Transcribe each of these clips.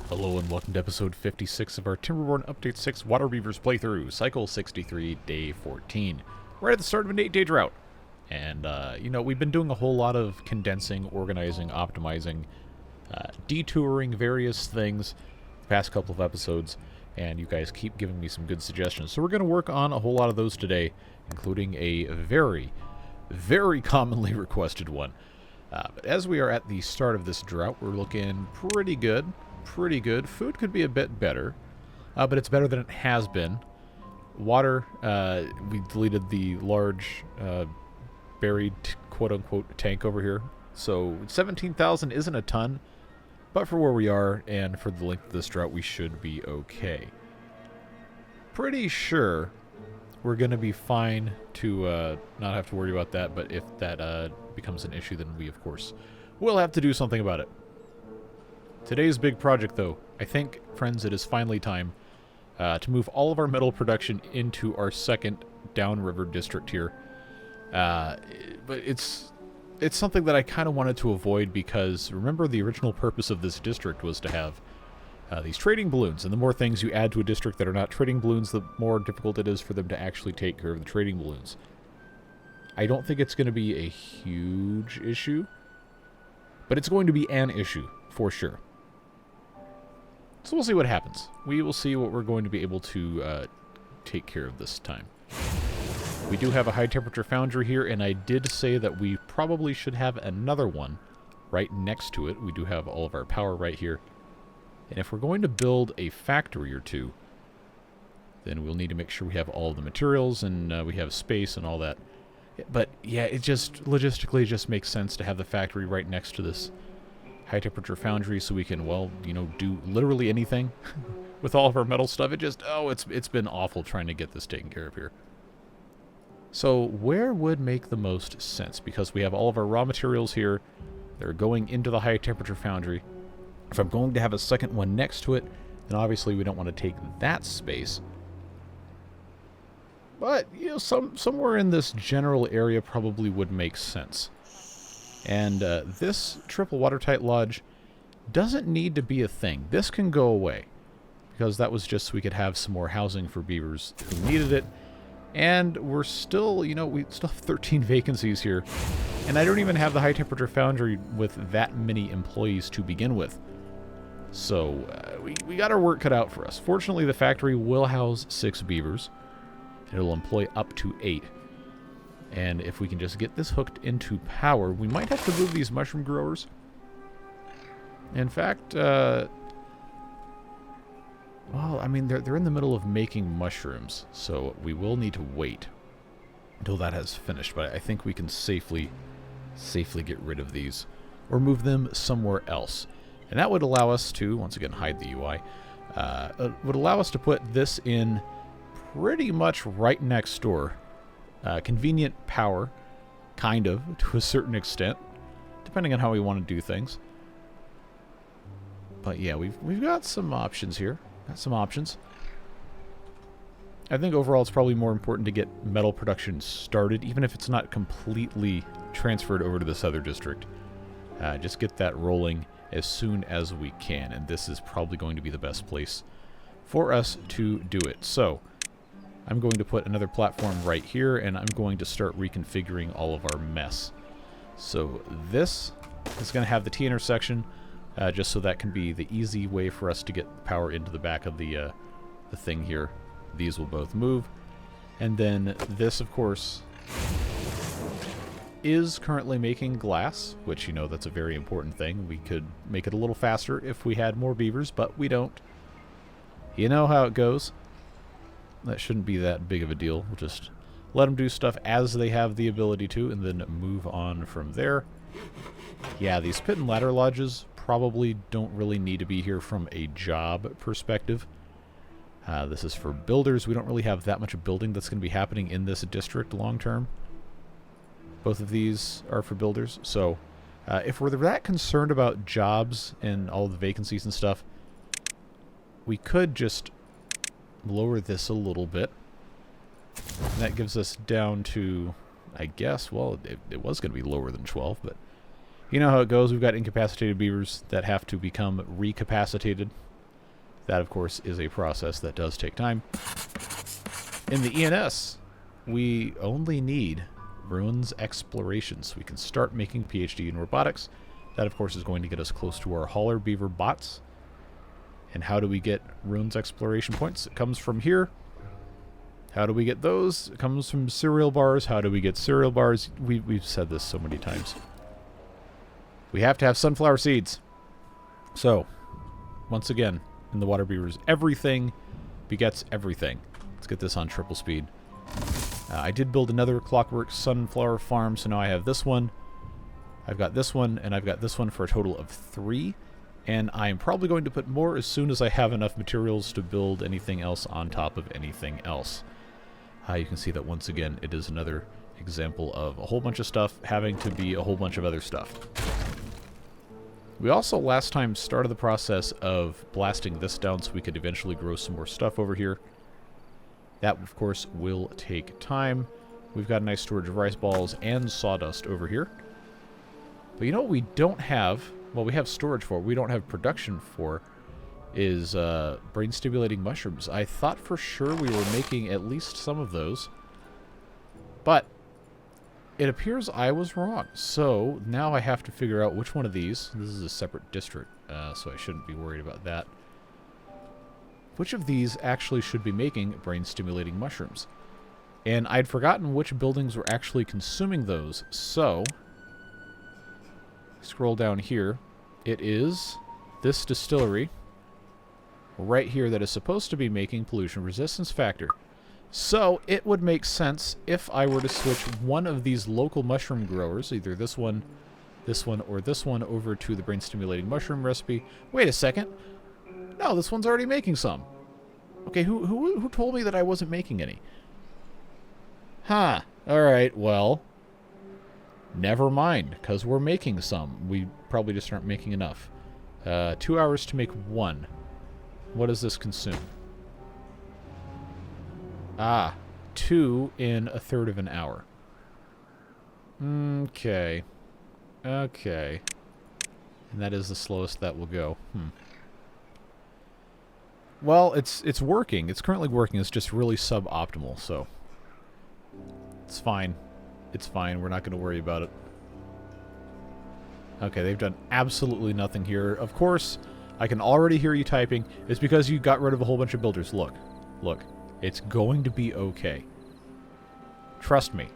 Hello and welcome to episode 56 of our Timberborn Update 6 Waterbeavers playthrough, Cycle 63, Day 14. Right at the start of an 8-day drought. And, we've been doing a whole lot of condensing, organizing, optimizing, detouring various things the past couple of episodes, and you guys keep giving me some good suggestions. So we're going to work on a whole lot of those today, including a very, very commonly requested one. But as we are at the start of this drought, we're looking pretty good. Pretty good. Food could be a bit better, but it's better than it has been. Water, we deleted the large buried quote-unquote tank over here, so 17,000 isn't a ton, but for where we are and for the length of this drought, we should be okay. Pretty sure we're going to be fine to not have to worry about that, but if that becomes an issue, then we, of course, will have to do something about it. Today's big project, though, I think, friends, it is finally time to move all of our metal production into our second downriver district here. But it's something that I kind of wanted to avoid because, remember, the original purpose of this district was to have these trading balloons. And the more things you add to a district that are not trading balloons, the more difficult it is for them to actually take care of the trading balloons. I don't think it's going to be a huge issue, but it's going to be an issue, for sure. So we'll see what happens. We will see what we're going to be able to take care of this time. We do have a high temperature foundry here, and I did say that we probably should have another one right next to it. We do have all of our power right here. And if we're going to build a factory or two, then we'll need to make sure we have all the materials and we have space and all that. But yeah, it just logistically just makes sense to have the factory right next to this high temperature foundry so we can, well, do literally anything with all of our metal stuff. It's been awful trying to get this taken care of here. So where would make the most sense? Because we have all of our raw materials here. They're going into the high temperature foundry. If I'm going to have a second one next to it, then obviously we don't want to take that space. But, somewhere in this general area probably would make sense. And this triple watertight lodge doesn't need to be a thing. This can go away, because that was just so we could have some more housing for beavers who needed it. And we're still, we still have 13 vacancies here. And I don't even have the high temperature foundry with that many employees to begin with. So we got our work cut out for us. Fortunately, the factory will house 6 beavers. It'll employ up to 8. And if we can just get this hooked into power, we might have to move these mushroom growers. In fact, well, I mean, they're in the middle of making mushrooms, so we will need to wait until that has finished. But I think we can safely get rid of these or move them somewhere else. And that would allow us to, once again, hide the UI. It would allow us to put this in pretty much right next door. Convenient power, kind of, to a certain extent, depending on how we want to do things. But yeah, we've got some options here. Got some options. I think overall it's probably more important to get metal production started, even if it's not completely transferred over to this other district. Just get that rolling as soon as we can, and this is probably going to be the best place for us to do it. So I'm going to put another platform right here, and I'm going to start reconfiguring all of our mess. So this is going to have the T-intersection, just so that can be the easy way for us to get power into the back of the thing here. These will both move. And then this, of course, is currently making glass, which, that's a very important thing. We could make it a little faster if we had more beavers, but we don't. You know how it goes. That shouldn't be that big of a deal. We'll just let them do stuff as they have the ability to, and then move on from there. Yeah, these pit and ladder lodges probably don't really need to be here from a job perspective. This is for builders. We don't really have that much building that's going to be happening in this district long term. Both of these are for builders. So if we're that concerned about jobs and all the vacancies and stuff, we could just lower this a little bit. And that gives us down to, I guess, well, it was going to be lower than 12, but you know how it goes. We've got incapacitated beavers that have to become recapacitated. That, of course, is a process that does take time. In the ENS, we only need ruins exploration, so we can start making PhD in robotics. That, of course, is going to get us close to our hauler beaver bots. And how do we get ruins exploration points? It comes from here. How do we get those? It comes from cereal bars. How do we get cereal bars? We've said this so many times. We have to have sunflower seeds. So, once again, in the Waterbeavers, everything begets everything. Let's get this on triple speed. I did build another clockwork sunflower farm, so now I have this one. I've got this one, and I've got this one for a total of 3. And I'm probably going to put more as soon as I have enough materials to build anything else on top of anything else. You can see that once again, it is another example of a whole bunch of stuff having to be a whole bunch of other stuff. We also last time started the process of blasting this down so we could eventually grow some more stuff over here. That, of course, will take time. We've got a nice storage of rice balls and sawdust over here. But you know what we don't have? Well, we have storage for, we don't have production for, is brain-stimulating mushrooms. I thought for sure we were making at least some of those. But it appears I was wrong. So now I have to figure out which one of these. This is a separate district, so I shouldn't be worried about that. Which of these actually should be making brain-stimulating mushrooms? And I'd forgotten which buildings were actually consuming those, so scroll down here. It is this distillery right here that is supposed to be making pollution resistance factor. So it would make sense if I were to switch one of these local mushroom growers, either this one, or this one, over to the brain-stimulating mushroom recipe. Wait a second. No, this one's already making some. Okay, who told me that I wasn't making any? Huh. Alright, well, never mind, because we're making some. We probably just aren't making enough. 2 hours to make one. What does this consume? 2 in a third of an hour. Okay. Okay. And that is the slowest that will go. Well, it's working. It's currently working. It's just really suboptimal, so it's fine. It's fine. We're not going to worry about it. Okay, they've done absolutely nothing here. Of course, I can already hear you typing. It's because you got rid of a whole bunch of builders. Look. Look. It's going to be okay. Trust me.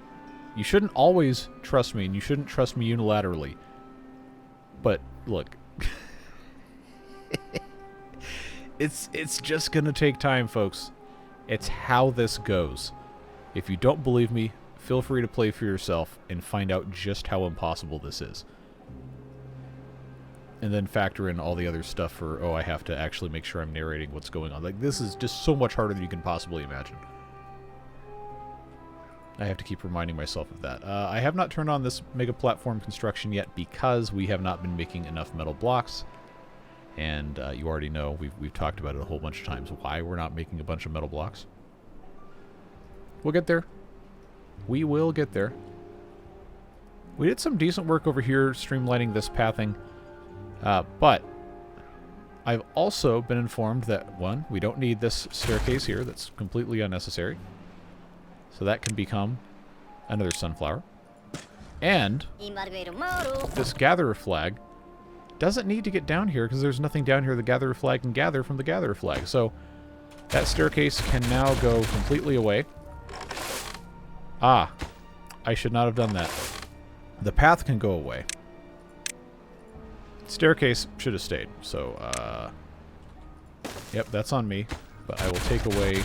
You shouldn't always trust me, and you shouldn't trust me unilaterally. But, look. It's just going to take time, folks. It's how this goes. If you don't believe me, feel free to play for yourself and find out just how impossible this is. And then factor in all the other stuff for, I have to actually make sure I'm narrating what's going on. Like, this is just so much harder than you can possibly imagine. I have to keep reminding myself of that. I have not turned on this mega platform construction yet because we have not been making enough metal blocks. And you already know, we've talked about it a whole bunch of times, why we're not making a bunch of metal blocks. We'll get there. We will get there. We did some decent work over here streamlining this pathing. But I've also been informed that, one, we don't need this staircase here. That's completely unnecessary. So that can become another sunflower. And this gatherer flag doesn't need to get down here because there's nothing down here the gatherer flag can gather from the gatherer flag. So that staircase can now go completely away. I should not have done that. The path can go away. Staircase should have stayed. So, yep, that's on me. But I will take away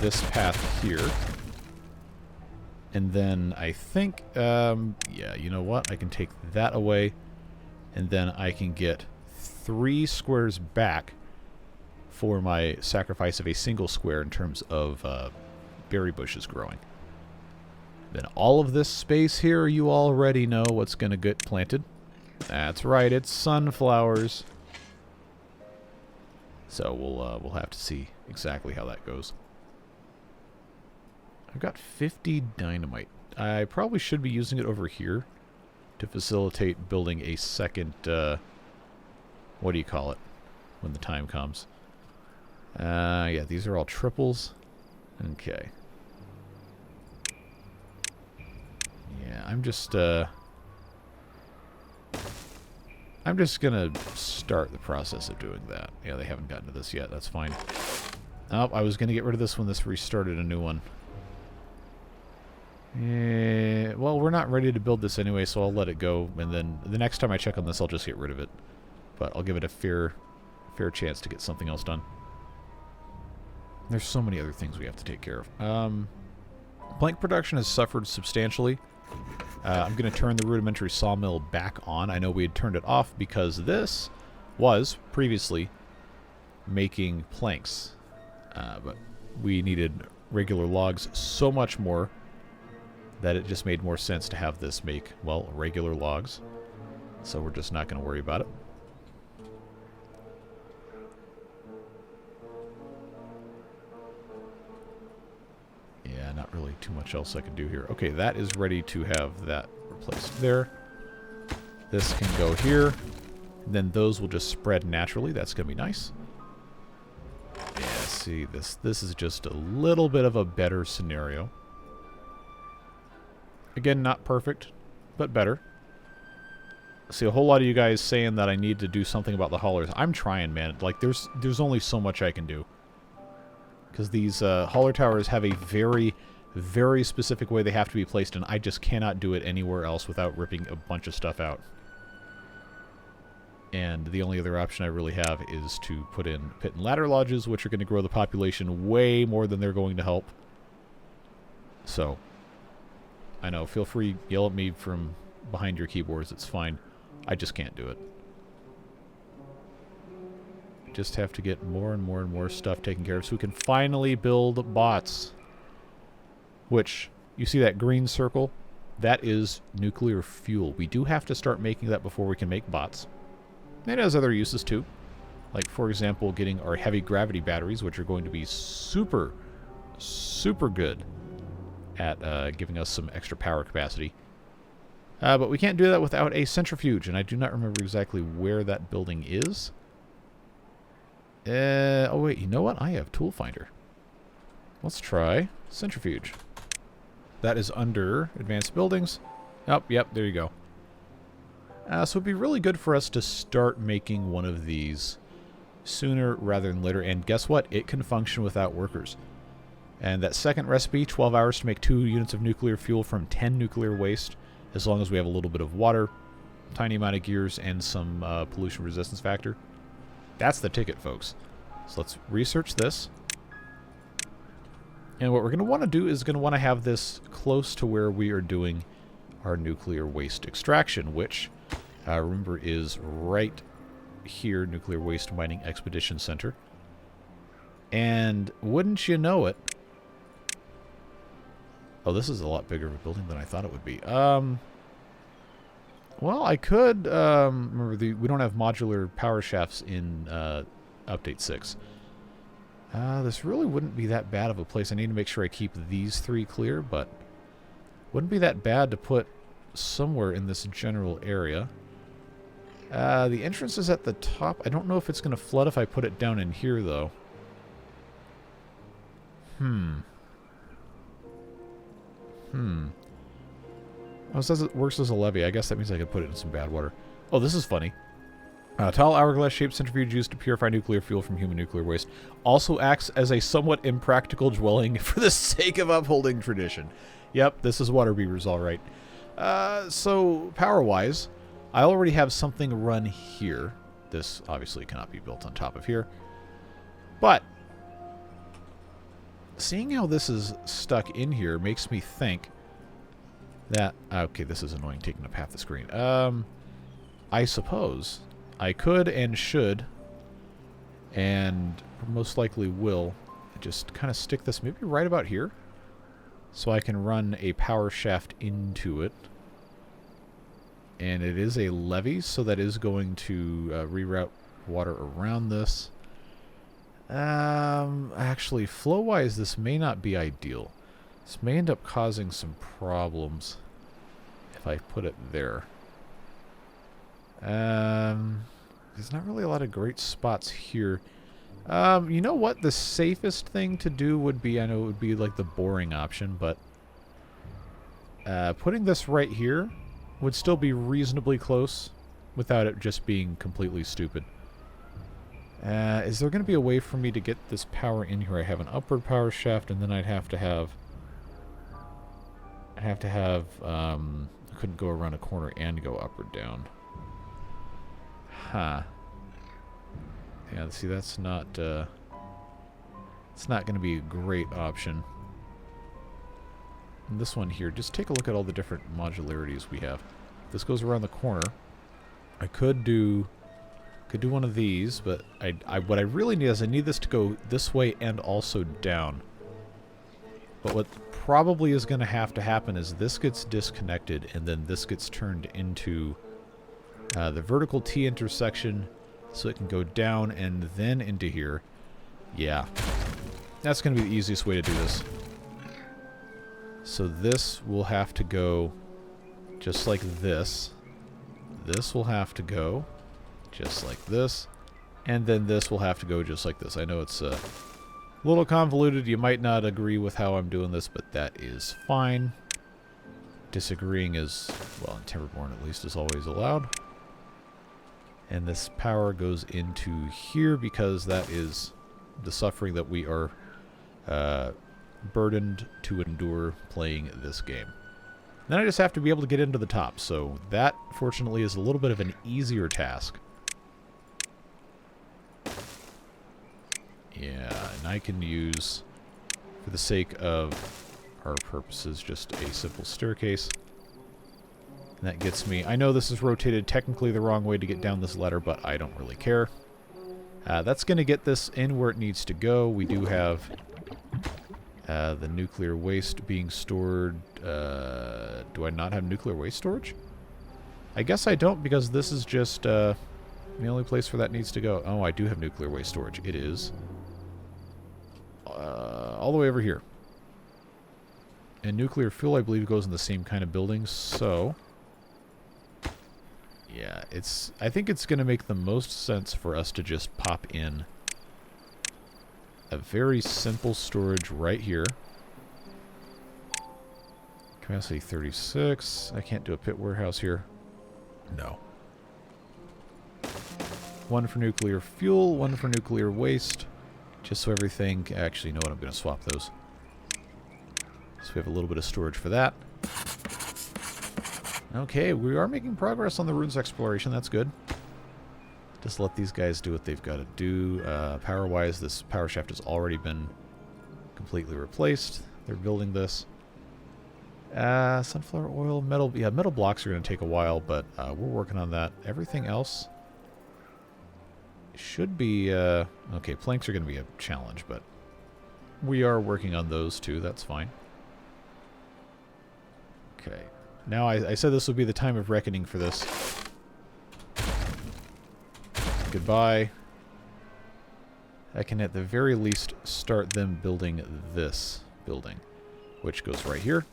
this path here. And then I think, yeah, you know what? I can take that away. And then I can get 3 squares back for my sacrifice of a single square in terms of berry bushes growing. Then all of this space here, you already know what's going to get planted. That's right, it's sunflowers. So we'll have to see exactly how that goes. I've got 50 dynamite. I probably should be using it over here to facilitate building a second, what do you call it? when the time comes. Yeah, these are all triples. Okay. Yeah, I'm just gonna start the process of doing that. Yeah, they haven't gotten to this yet. That's fine. Oh, I was gonna get rid of this when this restarted a new one. Well, we're not ready to build this anyway, so I'll let it go, and then the next time I check on this, I'll just get rid of it. But I'll give it a fair chance to get something else done. There's so many other things we have to take care of. Plank production has suffered substantially. I'm going to turn the rudimentary sawmill back on. I know we had turned it off because this was previously making planks. But we needed regular logs so much more that it just made more sense to have this make, well, regular logs. So we're just not going to worry about it. Yeah, not really too much else I can do here. Okay, that is ready to have that replaced there. This can go here. Then those will just spread naturally. That's going to be nice. Yeah, see, this is just a little bit of a better scenario. Again, not perfect, but better. See, a whole lot of you guys saying that I need to do something about the haulers. I'm trying, man. Like, there's only so much I can do. Because these hauler towers have a very, very specific way they have to be placed, and I just cannot do it anywhere else without ripping a bunch of stuff out. And the only other option I really have is to put in pit and ladder lodges, which are going to grow the population way more than they're going to help. So, I know, feel free, yell at me from behind your keyboards, it's fine. I just can't do it. Just have to get more and more and more stuff taken care of so we can finally build bots. Which, you see that green circle? That is nuclear fuel. We do have to start making that before we can make bots. It has other uses too. Like, for example, getting our heavy gravity batteries, which are going to be super, super good at giving us some extra power capacity. But we can't do that without a centrifuge, and I do not remember exactly where that building is. Oh wait, you know what? I have Tool Finder. Let's try centrifuge. That is under Advanced Buildings. Oh, yep, there you go. So it'd be really good for us to start making one of these sooner rather than later. And guess what? It can function without workers. And that second recipe, 12 hours to make 2 units of nuclear fuel from 10 nuclear waste, as long as we have a little bit of water, tiny amount of gears, and some pollution resistance factor. That's the ticket, folks. So let's research this. And what we're going to want to do is going to want to have this close to where we are doing our nuclear waste extraction, which, remember, is right here, Nuclear Waste Mining Expedition Center. And wouldn't you know it... Oh, this is a lot bigger of a building than I thought it would be. Well, I could... remember, we don't have modular power shafts in Update 6. This really wouldn't be that bad of a place. I need to make sure I keep these 3 clear, but... Wouldn't be that bad to put somewhere in this general area. The entrance is at the top. I don't know if it's going to flood if I put it down in here, though. Oh, it says it works as a levee. I guess that means I could put it in some bad water. Oh, this is funny. Tall hourglass-shaped centrifuge used to purify nuclear fuel from human nuclear waste. Also acts as a somewhat impractical dwelling for the sake of upholding tradition. Yep, this is Waterbeavers, all right. So, power-wise, I already have something run here. This obviously cannot be built on top of here. But, seeing how this is stuck in here makes me think that... Okay, this is annoying, taking up half the screen. I suppose I could and should, and most likely will, just kind of stick this maybe right about here, so I can run a power shaft into it. And it is a levee, so that is going to reroute water around this. Actually, flow-wise, this may not be ideal. This may end up causing some problems if I put it there. There's not really a lot of great spots here. You know what? The safest thing to do would be, I know it would be like the boring option, but putting this right here would still be reasonably close without it just being completely stupid. Is there going to be a way for me to get this power in here? I have an upward power shaft, and then I'd have to have... I couldn't go around a corner and go up or down. Huh. Yeah, see, that's not, it's not going to be a great option. And this one here, just take a look at all the different modularities we have. This goes around the corner. I could do one of these, but what I really need is I need this to go this way and also down. But what probably is going to happen is this gets disconnected, and then this gets turned into the vertical T intersection, so it can go down and then into here. Yeah. That's going to be the easiest way to do this. So this will have to go just like this. This will have to go just like this. And then this will have to go just like this. I know it's a little convoluted. You might not agree with how I'm doing this, but that is fine. Disagreeing is, well, in Timberborn at least, is always allowed. And this power goes into here because that is the suffering that we are burdened to endure playing this game. Then I just have to be able to get into the top, so that, fortunately, is a little bit of an easier task. Yeah, and I can use, for the sake of our purposes, just a simple staircase. And that gets me... I know this is rotated technically the wrong way to get down this ladder, but I don't really care. That's going to get this in where it needs to go. We do have the nuclear waste being stored. Do I not have nuclear waste storage? I guess I don't, because this is just the only place where that needs to go. Oh, I do have nuclear waste storage. It is all the way over here. And nuclear fuel, I believe, goes in the same kind of building, so... Yeah, I think it's going to make the most sense for us to just pop in a very simple storage right here. Capacity 36. I can't do a pit warehouse here. No. One for nuclear fuel, one for nuclear waste. Just so everything... Actually, you know what? I'm going to swap those. So we have a little bit of storage for that. Okay, we are making progress on the runes exploration. That's good. Just let these guys do what they've got to do. Power-wise, this power shaft has already been completely replaced. They're building this. Sunflower oil, metal... Yeah, metal blocks are going to take a while, but we're working on that. Everything else should be... okay, planks are going to be a challenge, but we are working on those too. That's fine. Okay. Now, I said this would be the time of reckoning for this. Goodbye. I can at the very least start them building this building, which goes right here.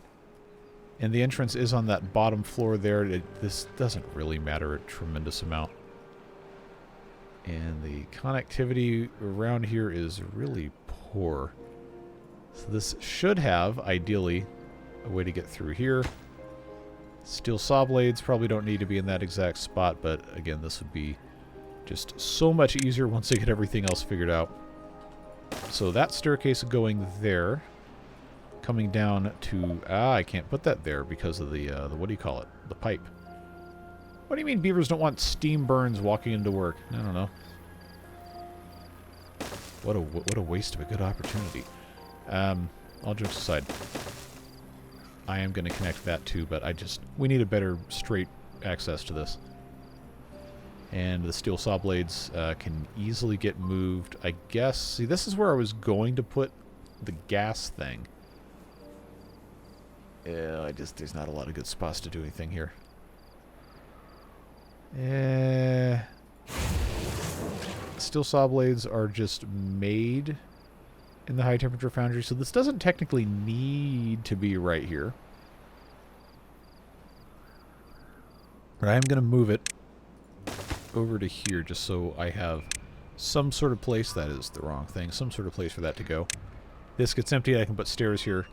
And the entrance is on that bottom floor there. This doesn't really matter a tremendous amount. And the connectivity around here is really poor. So this should have, ideally, a way to get through here. Steel saw blades probably don't need to be in that exact spot, but again, this would be just so much easier once they get everything else figured out. So that staircase going there, coming down to... I can't put that there because of the what do you call it? The pipe. What do you mean beavers don't want steam burns walking into work? I don't know. What a waste of a good opportunity. All jokes aside. I am going to connect that too, but we need a better straight access to this. And the steel saw blades can easily get moved. I guess, see, this is where I was going to put the gas thing. There's not a lot of good spots to do anything here. Steel saw blades are just made in the high temperature foundry, so this doesn't technically need to be right here. But I am going to move it over to here just so I have some sort of place. That is the wrong thing. Some sort of place for that to go. This gets empty. I can put stairs here.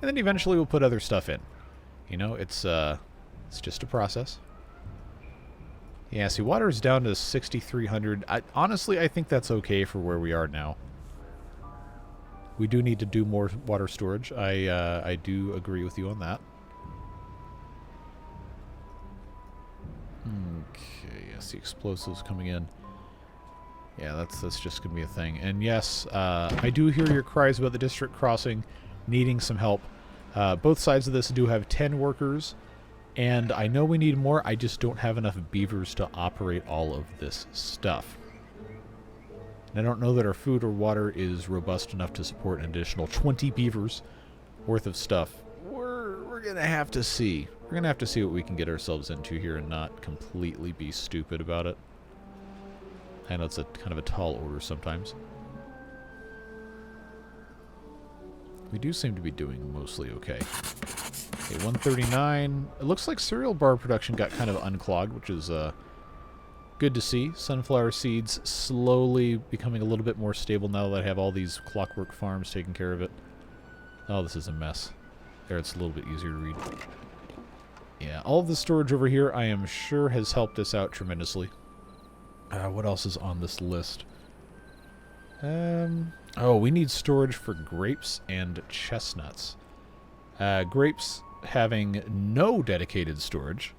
And then eventually we'll put other stuff in. You know, it's just a process. Yeah, see, water is down to 6,300. Honestly, I think that's okay for where we are now. We do need to do more water storage. I do agree with you on that. Okay, yes, the explosives coming in. Yeah, that's just going to be a thing. And yes, I do hear your cries about the district crossing needing some help. Both sides of this do have 10 workers, and I know we need more. I just don't have enough beavers to operate all of this stuff. And I don't know that our food or water is robust enough to support an additional 20 beavers worth of stuff. We're going to have to see. We're going to have to see what we can get ourselves into here and not completely be stupid about it. I know it's a kind of a tall order sometimes. We do seem to be doing mostly okay. Okay, 139. It looks like cereal bar production got kind of unclogged, which is good to see. Sunflower seeds slowly becoming a little bit more stable now that I have all these clockwork farms taking care of it. Oh, this is a mess. There, it's a little bit easier to read. Yeah, all of the storage over here, I am sure, has helped us out tremendously. What else is on this list? Oh, we need storage for grapes and chestnuts. Grapes having no dedicated storage,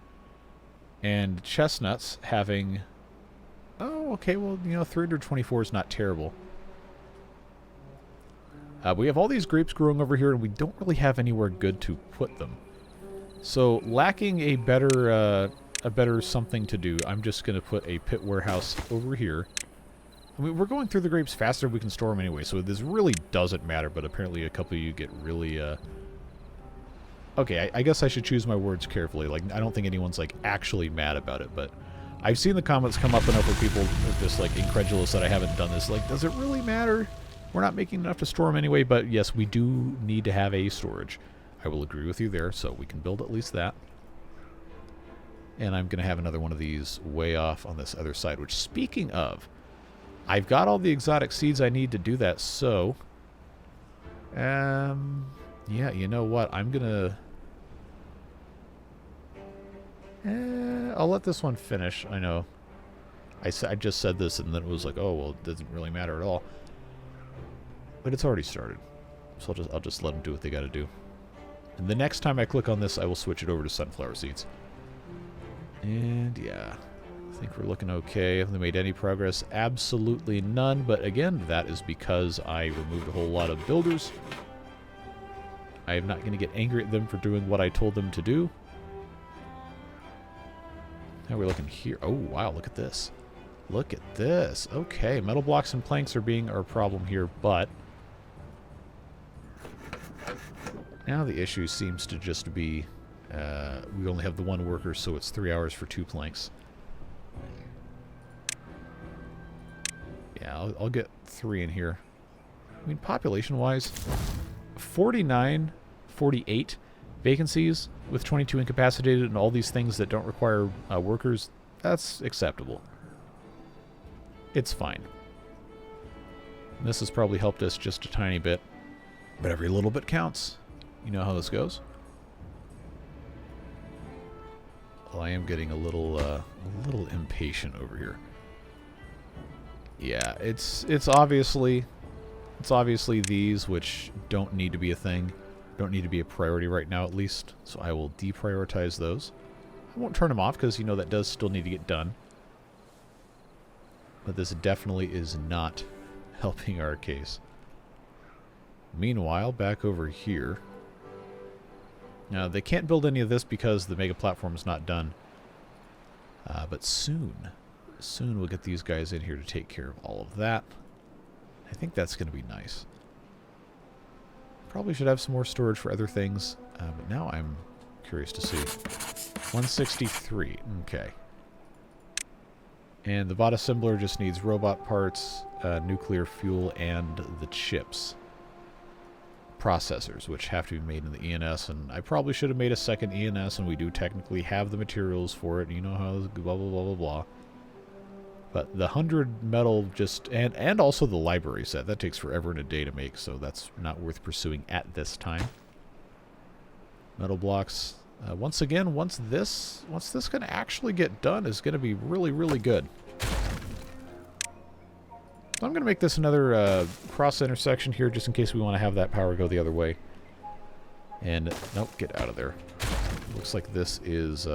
and chestnuts having... Oh, okay, well, you know, 324 is not terrible. We have all these grapes growing over here, and we don't really have anywhere good to put them. So, lacking a better something to do, I'm just going to put a pit warehouse over here. I mean, we're going through the grapes faster, we can store them anyway, so this really doesn't matter, but apparently a couple of you get really, Okay, I guess I should choose my words carefully. Like, I don't think anyone's, like, actually mad about it, but I've seen the comments come up enough where people are just, like, incredulous that I haven't done this. Like, does it really matter? We're not making enough to store them anyway, but yes, we do need to have a storage. I will agree with you there, so we can build at least that. And I'm going to have another one of these way off on this other side, which, speaking of, I've got all the exotic seeds I need to do that, so... yeah, you know what? I'm going to... I'll let this one finish. I know. I just said this, and then it was like, oh, well, it doesn't really matter at all. But it's already started. So I'll just let them do what they got to do. And the next time I click on this, I will switch it over to sunflower seeds. And yeah, I think we're looking okay. Have they made any progress? Absolutely none. But again, that is because I removed a whole lot of builders. I am not going to get angry at them for doing what I told them to do. How are we looking here? Oh, wow, look at this. Look at this. Okay, metal blocks and planks are being our problem here, but... now the issue seems to just be... we only have the one worker, so it's 3 hours for 2 planks. Yeah, I'll get 3 in here. I mean, population-wise, 49, 48 vacancies with 22 incapacitated and all these things that don't require workers, that's acceptable. It's fine. And this has probably helped us just a tiny bit, but every little bit counts. You know how this goes. Well, I am getting a little impatient over here. Yeah, it's obviously these which don't need to be a thing, don't need to be a priority right now at least. So I will deprioritize those. I won't turn them off because you know that does still need to get done. But this definitely is not helping our case. Meanwhile, back over here. Now, they can't build any of this because the mega platform is not done. But soon we'll get these guys in here to take care of all of that. I think that's going to be nice. Probably should have some more storage for other things. But now I'm curious to see. 163. Okay. And the bot assembler just needs robot parts, nuclear fuel, and the chips. Processors, which have to be made in the ENS, and I probably should have made a second ENS, and we do technically have the materials for it. You know how blah, blah, blah, blah, blah. But the 100 metal just... And also the library set. That takes forever and a day to make, so that's not worth pursuing at this time. Metal blocks. Once again, once this can actually get done, is going to be really, really good. So I'm going to make this another cross intersection here, just in case we want to have that power go the other way. And, nope, get out of there. Looks like this is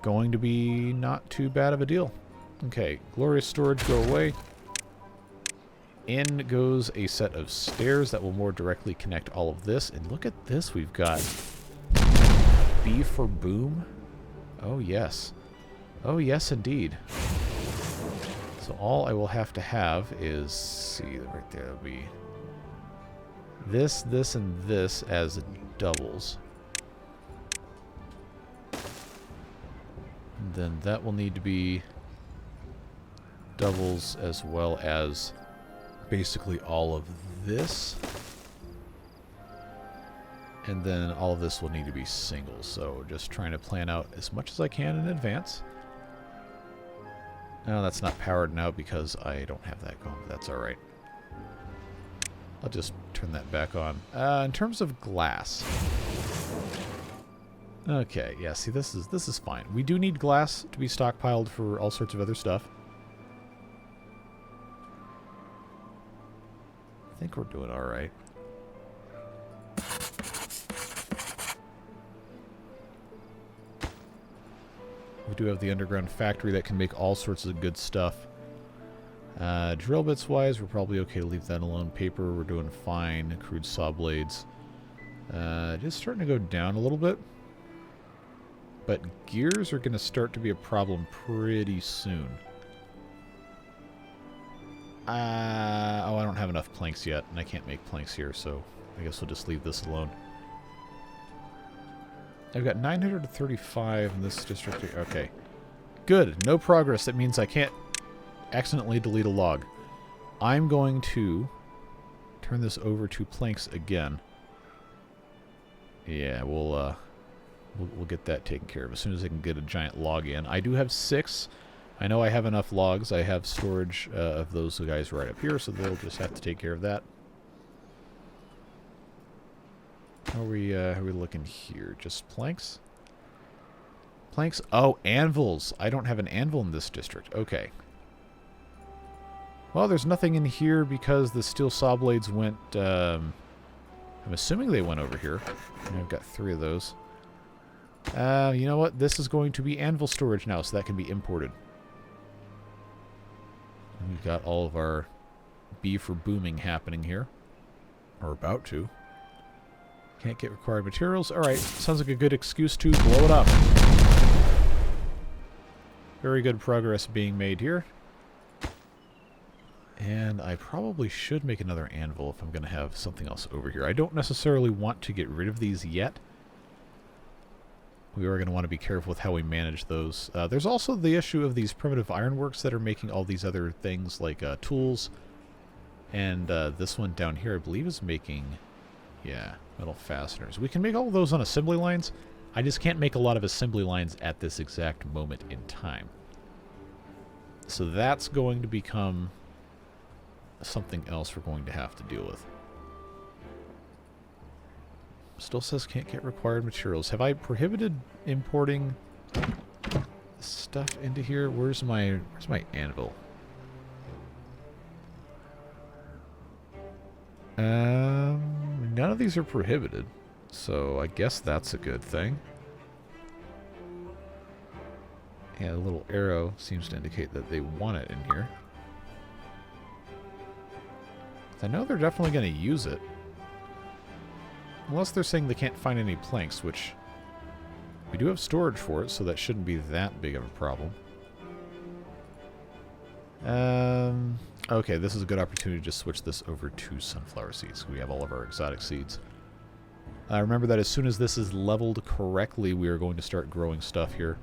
going to be not too bad of a deal. Okay, glorious storage, go away. In goes a set of stairs that will more directly connect all of this. And look at this, we've got B for boom. Oh, yes. Oh, yes, indeed. So all I will have to have is, see, right there, that'll be this, this, and this as doubles. And then that will need to be doubles as well as basically all of this. And then all of this will need to be singles. So just trying to plan out as much as I can in advance. No, that's not powered now because I don't have that going, but that's alright. I'll just turn that back on. In terms of glass. Okay, yeah, see, this is fine. We do need glass to be stockpiled for all sorts of other stuff. I think we're doing alright. We do have the underground factory that can make all sorts of good stuff. Drill bits wise, we're probably okay to leave that alone. Paper, we're doing fine. Crude saw blades. Just starting to go down a little bit. But gears are going to start to be a problem pretty soon. Oh, I don't have enough planks yet, and I can't make planks here, so I guess we'll just leave this alone. I've got 935 in this district. Okay. Good. No progress. That means I can't accidentally delete a log. I'm going to turn this over to planks again. Yeah, we'll get that taken care of as soon as I can get a giant log in. I do have 6. I know I have enough logs. I have storage of those guys right up here, so they'll just have to take care of that. How are we looking here? Just planks? Planks? Oh, anvils. I don't have an anvil in this district. Okay. Well, there's nothing in here because the steel saw blades went... I'm assuming they went over here. And I've got 3 of those. You know what? This is going to be anvil storage now, so that can be imported. And we've got all of our B for booming happening here. Or about to. Can't get required materials. Alright, sounds like a good excuse to blow it up. Very good progress being made here. And I probably should make another anvil if I'm going to have something else over here. I don't necessarily want to get rid of these yet. We are going to want to be careful with how we manage those. There's also the issue of these primitive ironworks that are making all these other things like tools. And this one down here, I believe, is making, yeah, metal fasteners. We can make all of those on assembly lines. I just can't make a lot of assembly lines at this exact moment in time. So that's going to become something else we're going to have to deal with. Still says can't get required materials. Have I prohibited importing stuff into here? Where's my anvil? None of these are prohibited, so I guess that's a good thing. Yeah, the little arrow seems to indicate that they want it in here. I know they're definitely going to use it. Unless they're saying they can't find any planks, which we do have storage for it, so that shouldn't be that big of a problem. Okay, this is a good opportunity to switch this over to sunflower seeds. We have all of our exotic seeds. Remember that as soon as this is leveled correctly, we are going to start growing stuff here.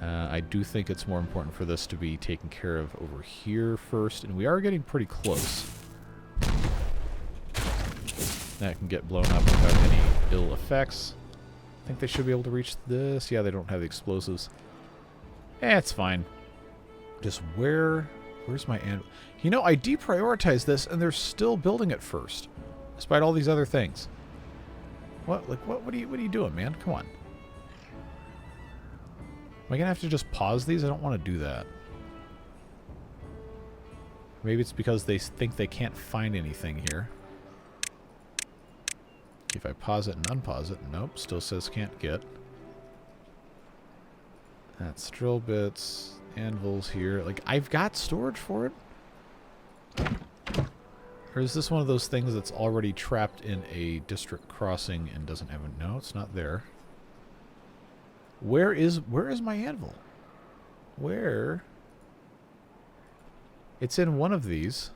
I do think it's more important for this to be taken care of over here first, and we are getting pretty close. That can get blown up without any ill effects. I think they should be able to reach this. Yeah, they don't have the explosives. It's fine. Just where's my anvil? You know, I deprioritized this, and they're still building it first, despite all these other things. What? Like, what are you doing, man? Come on. Am I gonna have to just pause these? I don't want to do that. Maybe it's because they think they can't find anything here. If I pause it and unpause it, nope, still says can't get. That's drill bits, anvils here. Like, I've got storage for it. Or is this one of those things that's already trapped in a district crossing and doesn't have a... No, it's not there. Where is my anvil? Where? It's in one of these.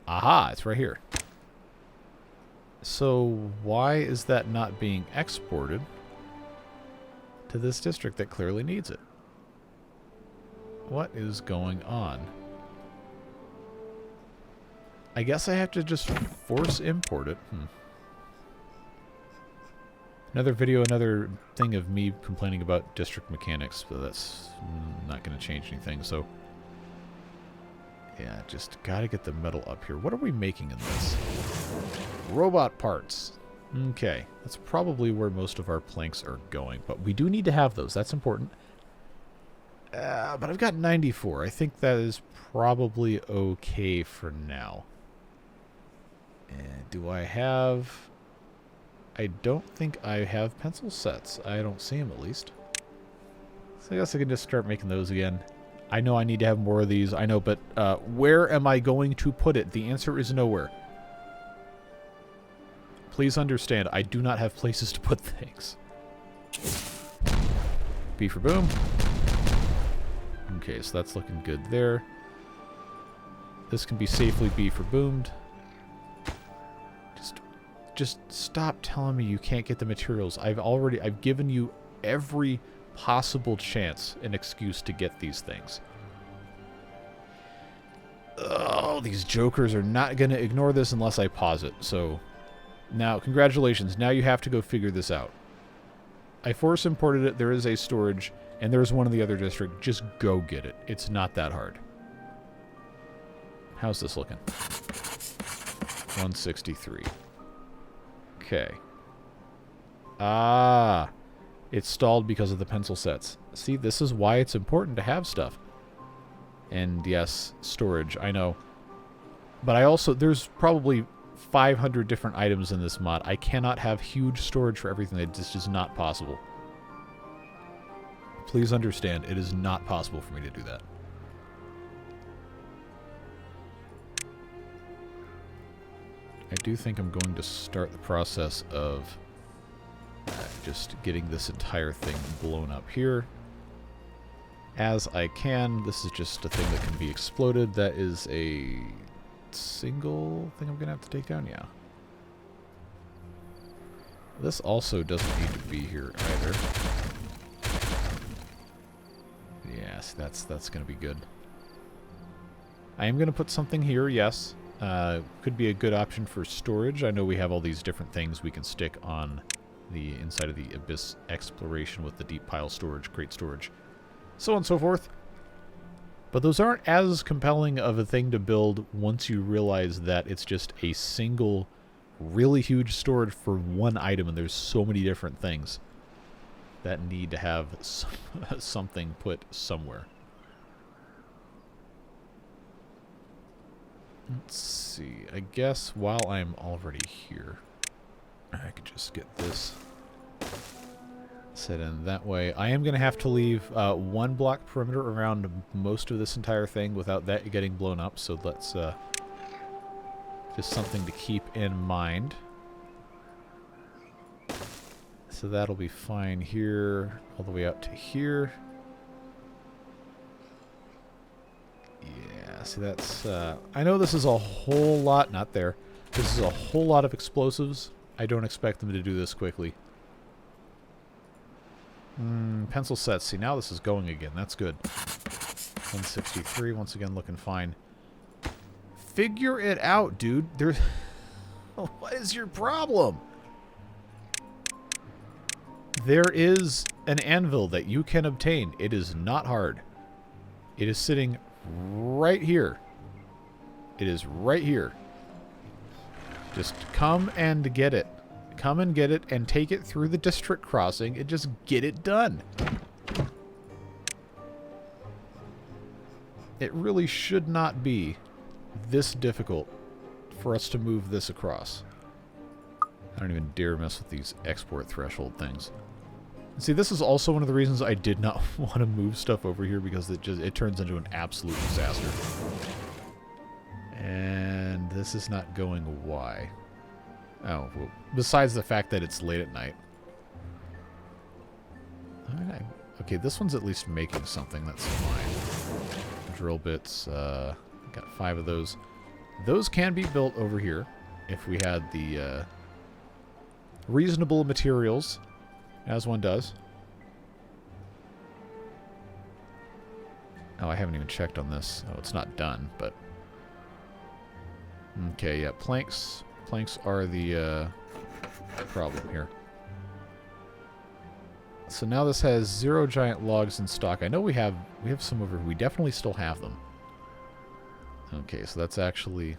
Aha, it's right here. So why is that not being exported to this district that clearly needs it? What is going on? I guess I have to just force import it. Another video, another thing of me complaining about district mechanics, but that's not going to change anything, so... Yeah, just gotta get the metal up here. What are we making in this? Robot parts. Okay, that's probably where most of our planks are going, but we do need to have those. That's important. But I've got 94. I think that is probably okay for now. And do I have... I don't think I have pencil sets. I don't see them, at least. So I guess I can just start making those again. I know I need to have more of these. I know, but where am I going to put it? The answer is nowhere. Please understand, I do not have places to put things. B for boom. Okay, so that's looking good there. This can be safely B for boomed. Just stop telling me you can't get the materials. I've given you every possible chance and excuse to get these things. Oh, these jokers are not going to ignore this unless I pause it. So, now, congratulations. Now you have to go figure this out. I force imported it. There is a storage, and there's one in the other district. Just go get it. It's not that hard. How's this looking? 163. Okay. Ah, it's stalled because of the pencil sets. See, this is why it's important to have stuff. And yes, storage, I know. But I also, there's probably 500 different items in this mod. I cannot have huge storage for everything. It just is not possible. Please understand, it is not possible for me to do that. I do think I'm going to start the process of just getting this entire thing blown up here. As I can, this is just a thing that can be exploded. That is a single thing I'm going to have to take down, yeah. This also doesn't need to be here either. Yes, that's going to be good. I am going to put something here, yes. Could be a good option for storage. I know we have all these different things we can stick on the inside of the Abyss exploration with the deep pile storage, crate storage, so on and so forth. But those aren't as compelling of a thing to build once you realize that it's just a single, really huge storage for one item, and there's so many different things that need to have something put somewhere. Let's see. I guess while I'm already here, I could just get this set in that way. I am going to have to leave one block perimeter around most of this entire thing without that getting blown up, so let's just something to keep in mind. So that'll be fine here, all the way out to here. Yeah, see that's, I know this is a whole lot, not there, this is a whole lot of explosives. I don't expect them to do this quickly. Pencil sets, see now this is going again, that's good. 163, once again looking fine. Figure it out, dude. There's, what is your problem? There is an anvil that you can obtain. It is not hard. It is sitting right here. It is right here. Just come and get it. Come and get it and take it through the district crossing and just get it done. It really should not be this difficult for us to move this across. I don't even dare mess with these export threshold things. See, this is also one of the reasons I did not want to move stuff over here, because it turns into an absolute disaster. And this is not going why. Oh, well, besides the fact that it's late at night. Alright, okay, this one's at least making something, that's fine. Drill bits, got 5 of those. Those can be built over here if we had the reasonable materials, as one does. Oh, I haven't even checked on this. Oh, it's not done, but... Okay, yeah, planks. Planks are the problem here. So now this has 0 giant logs in stock. I know we have some over here. We definitely still have them. Okay, so it's actually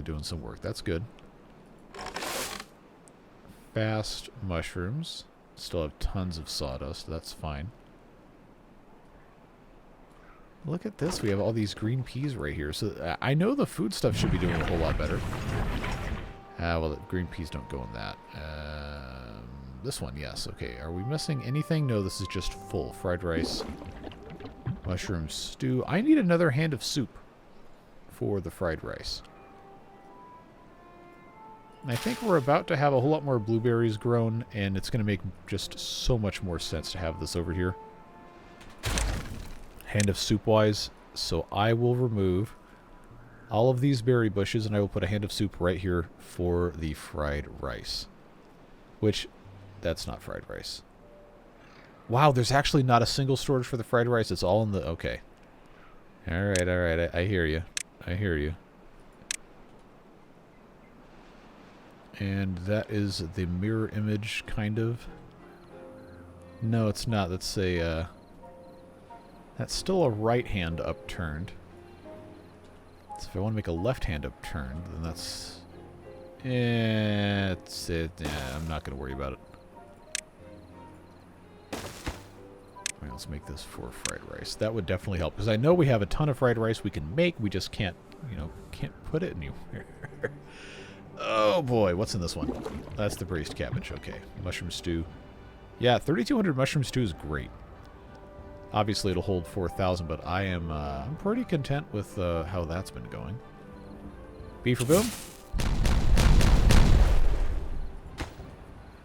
doing some work. That's good. Fast mushrooms. Still have tons of sawdust. That's fine. Look at this. We have all these green peas right here. So I know the food stuff should be doing a whole lot better. Well, the green peas don't go in that. This one, yes. Okay, are we missing anything? No, this is just full. Fried rice, mushroom stew. I need another hand of soup for the fried rice. And I think we're about to have a whole lot more blueberries grown, and it's going to make just so much more sense to have this over here. Hand of soup-wise, so I will remove all of these berry bushes, and I will put a hand of soup right here for the fried rice. Which, that's not fried rice. Wow, there's actually not a single storage for the fried rice. It's all in the... Okay. Alright, alright. I hear you. I hear you. And that is the mirror image, kind of. No, it's not. That's a... That's still a right hand upturned. So if I want to make a left hand upturned, then that's... it's it. Yeah, I'm not going to worry about it. Alright, let's make this for fried rice. That would definitely help, because I know we have a ton of fried rice we can make. We just can't, you know, can't put it anywhere. Oh boy, what's in this one? That's the braised cabbage. Okay, mushroom stew. Yeah, 3,200 mushroom stew is great. Obviously, it'll hold 4,000, but I'm pretty content with how that's been going. Beef or boom?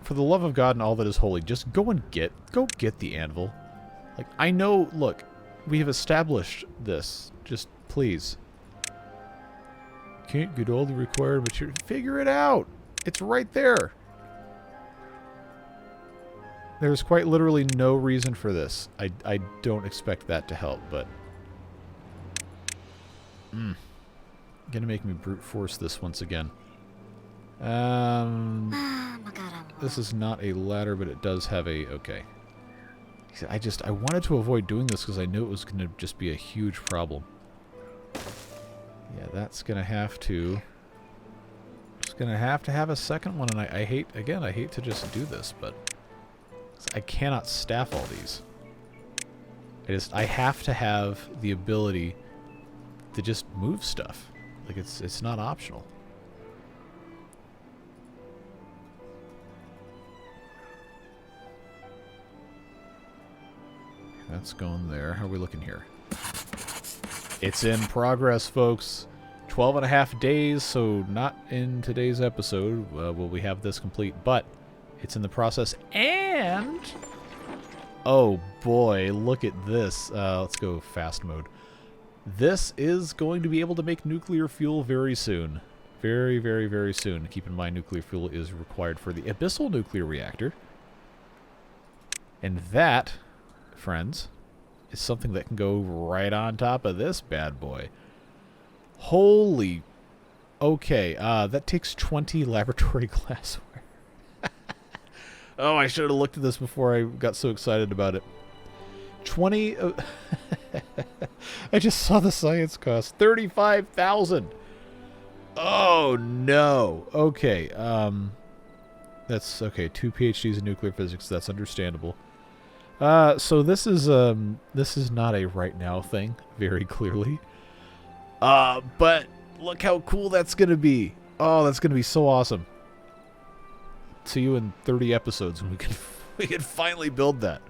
For the love of God and all that is holy, just go get the anvil. Like, I know, look, we have established this. Just please. Can't get all the required material. Figure it out. It's right there. There's quite literally no reason for this. I don't expect that to help, but... Gonna make me brute force this once again. This is not a ladder, but it does have a... Okay. I wanted to avoid doing this because I knew it was going to just be a huge problem. Yeah, that's going to have to... Just going to have a second one, and I hate... Again, I hate to just do this, but... I cannot staff all these. I have to have the ability to just move stuff. Like, it's not optional. That's going there. How are we looking here? It's in progress, folks. 12.5 days, so not in today's episode will we have this complete, but it's in the process, and... Oh boy, look at this. Let's go fast mode. This is going to be able to make nuclear fuel very soon. Very, very, very soon. Keep in mind, nuclear fuel is required for the abyssal nuclear reactor. And that, friends, is something that can go right on top of this bad boy. Holy... Okay, that takes 20 laboratory glassware. Oh, I should have looked at this before I got so excited about it. 20... I just saw the science cost. 35,000. Oh no. Okay. That's okay. 2 PhDs in nuclear physics. That's understandable. So this is not a right now thing, very clearly. But look how cool that's gonna be. Oh, that's gonna be so awesome. See you in 30 episodes when we can finally build that.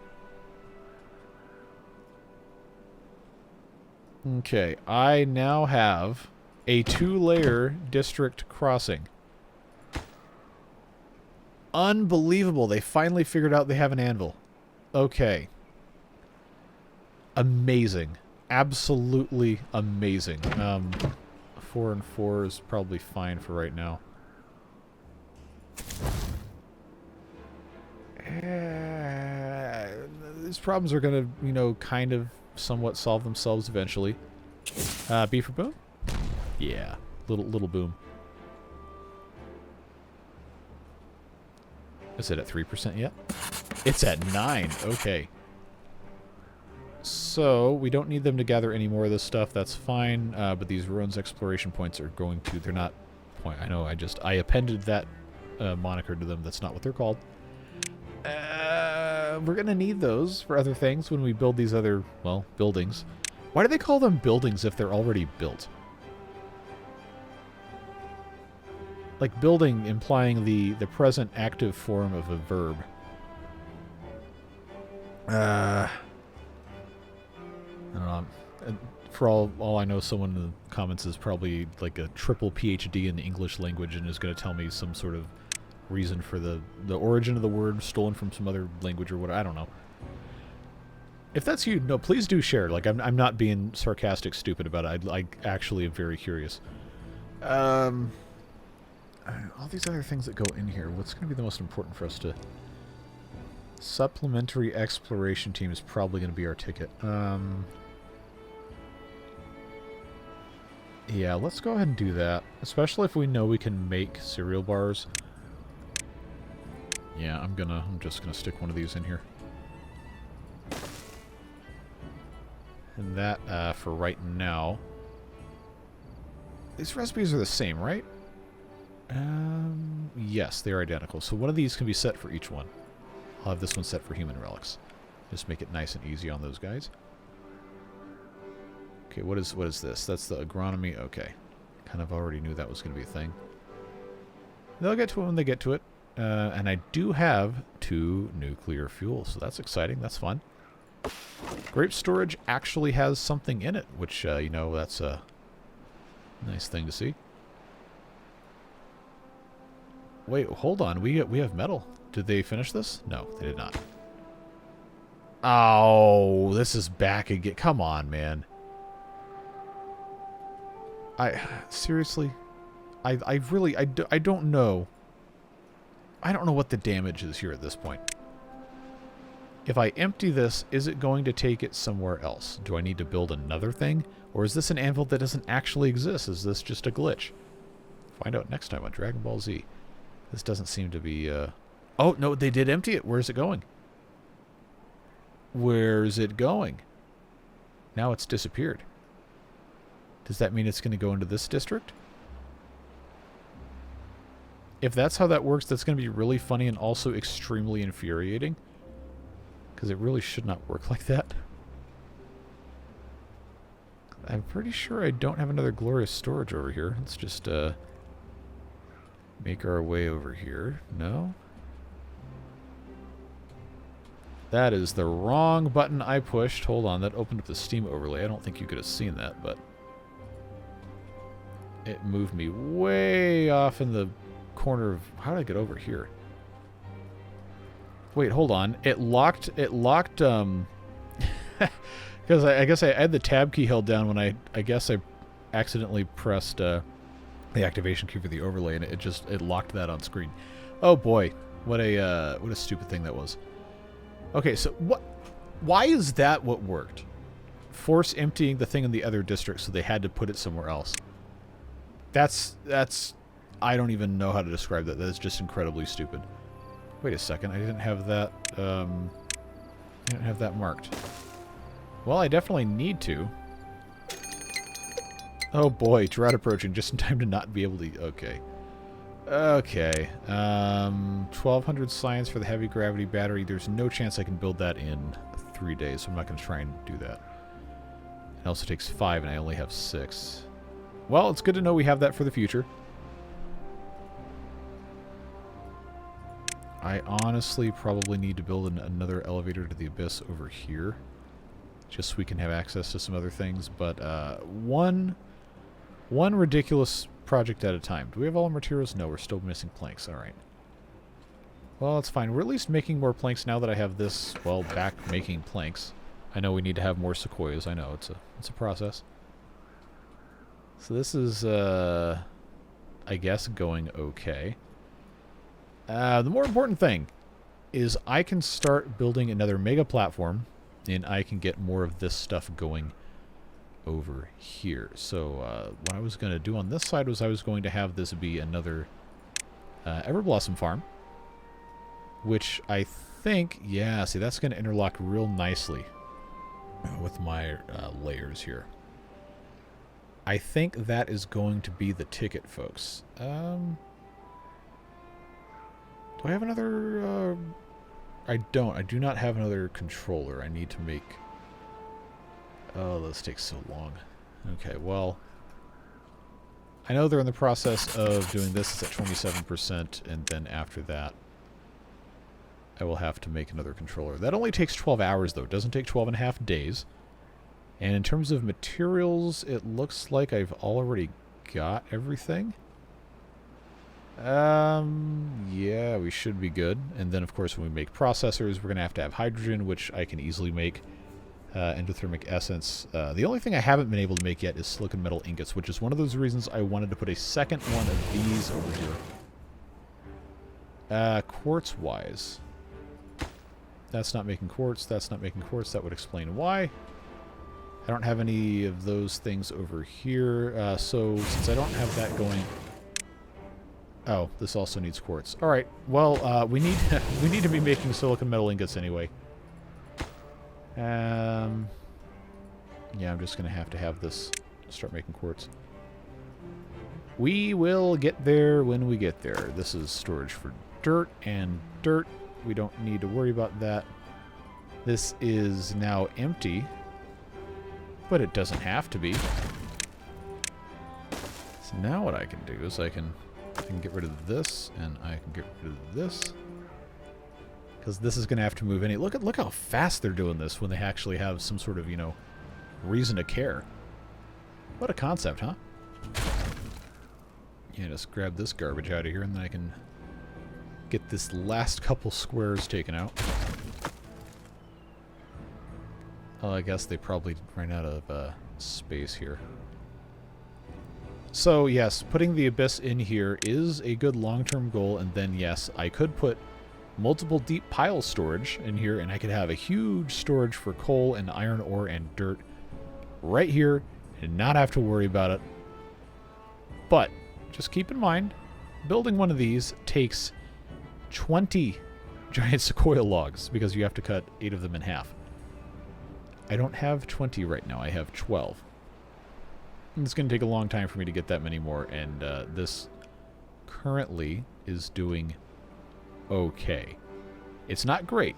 Okay, I now have a 2-layer district crossing. Unbelievable. They finally figured out they have an anvil. Okay. Amazing. Absolutely amazing. 4 and 4 is probably fine for right now. These problems are going to, you know, kind of somewhat solve themselves eventually. B for boom? Yeah. Little boom. Is it at 3% yet? It's at 9. Okay. So, we don't need them to gather any more of this stuff. That's fine. But these ruins exploration points are going to... They're not... I know, I appended that moniker to them. That's not what they're called. We're going to need those for other things when we build these other, well, buildings. Why do they call them buildings if they're already built? Like building implying the present active form of a verb. I don't know. For all I know, someone in the comments is probably like a triple PhD in the English language and is going to tell me some sort of reason for the origin of the word stolen from some other language or what. I don't know. If that's you, no, please do share. Like, I'm not being sarcastic stupid about it. I actually am very curious. All these other things that go in here, what's going to be the most important for us to... Supplementary exploration team is probably going to be our ticket. Yeah, let's go ahead and do that. Especially if we know we can make cereal bars. Yeah, I'm just gonna stick one of these in here. And that, for right now... These recipes are the same, right? Yes, they're identical. So one of these can be set for each one. I'll have this one set for human relics. Just make it nice and easy on those guys. Okay, what is this? That's the agronomy. Okay. Kind of already knew that was going to be a thing. They'll get to it when they get to it. And I do have 2 nuclear fuels, so that's exciting. That's fun. Grape storage actually has something in it, which, you know, that's a nice thing to see. Wait, hold on. We have metal. Did they finish this? No, they did not. Oh, this is back again. Come on, man. Seriously? I don't know. I don't know what the damage is here at this point. If I empty this, is it going to take it somewhere else? Do I need to build another thing? Or is this an anvil that doesn't actually exist? Is this just a glitch? Find out next time on Dragon Ball Z. This doesn't seem to be, Oh, no, they did empty it. Where's it going? Where's it going? Now it's disappeared. Does that mean it's going to go into this district? If that's how that works, that's going to be really funny and also extremely infuriating. Because it really should not work like that. I'm pretty sure I don't have another glorious storage over here. Let's just make our way over here. No? That is the wrong button I pushed. Hold on, that opened up the Steam overlay. I don't think you could have seen that, but... It moved me way off in the corner of... How did I get over here? Wait, hold on. It locked, because I guess I had the tab key held down when I guess I accidentally pressed the activation key for the overlay, and it locked that on screen. Oh boy, what a stupid thing that was. Okay, so why is that what worked? Force emptying the thing in the other district, so they had to put it somewhere else. That's I don't even know how to describe that. That is just incredibly stupid. Wait a second, I didn't have that marked. Well, I definitely need to. Oh boy, drought approaching just in time to not be able to... Okay. Okay. 1,200 science for the heavy gravity battery. There's no chance I can build that in 3 days, so I'm not going to try and do that. It also takes 5, and I only have 6. Well, it's good to know we have that for the future. I honestly probably need to build another elevator to the abyss over here, just so we can have access to some other things. But one ridiculous project at a time. Do we have all the materials? No, we're still missing planks. All right. Well, that's fine. We're at least making more planks now that I have this, well, back making planks. I know we need to have more sequoias. I know it's a process. So this is, I guess, going okay. The more important thing is I can start building another mega platform, and I can get more of this stuff going over here. So what I was going to do on this side was I was going to have this be another Everblossom farm, which I think, yeah, see, that's going to interlock real nicely with my layers here. I think that is going to be the ticket, folks. Do I have another... I don't. I do not have another controller. I need to make... Oh, this takes so long. Okay, well... I know they're in the process of doing this. It's at 27%, and then after that, I will have to make another controller. That only takes 12 hours, though. It doesn't take 12 and a half days. And in terms of materials, it looks like I've already got everything. Yeah, we should be good. And then, of course, when we make processors, we're going to have hydrogen, which I can easily make. Endothermic essence. The only thing I haven't been able to make yet is silicon metal ingots, which is one of those reasons I wanted to put a second one of these over here. Quartz-wise. That's not making quartz. That's not making quartz. That would explain why. I don't have any of those things over here. So, since I don't have that going... Oh, this also needs quartz. All right. Well, we need we need to be making silicon metal ingots anyway. Yeah, I'm just gonna have to have this start making quartz. We will get there when we get there. This is storage for dirt and dirt. We don't need to worry about that. This is now empty, but it doesn't have to be. So now what I can do is I can get rid of this, and I can get rid of this. Because this is going to have to move any... Look how fast they're doing this when they actually have some sort of, you know, reason to care. What a concept, huh? Yeah, just grab this garbage out of here, and then I can get this last couple squares taken out. Oh, I guess they probably ran out of space here. So, yes, putting the Abyss in here is a good long-term goal, and then, yes, I could put multiple deep pile storage in here, and I could have a huge storage for coal and iron ore and dirt right here and not have to worry about it. But just keep in mind, building one of these takes 20 giant sequoia logs because you have to cut 8 of them in half. I don't have 20 right now. I have 12. And it's going to take a long time for me to get that many more, and this currently is doing okay. It's not great.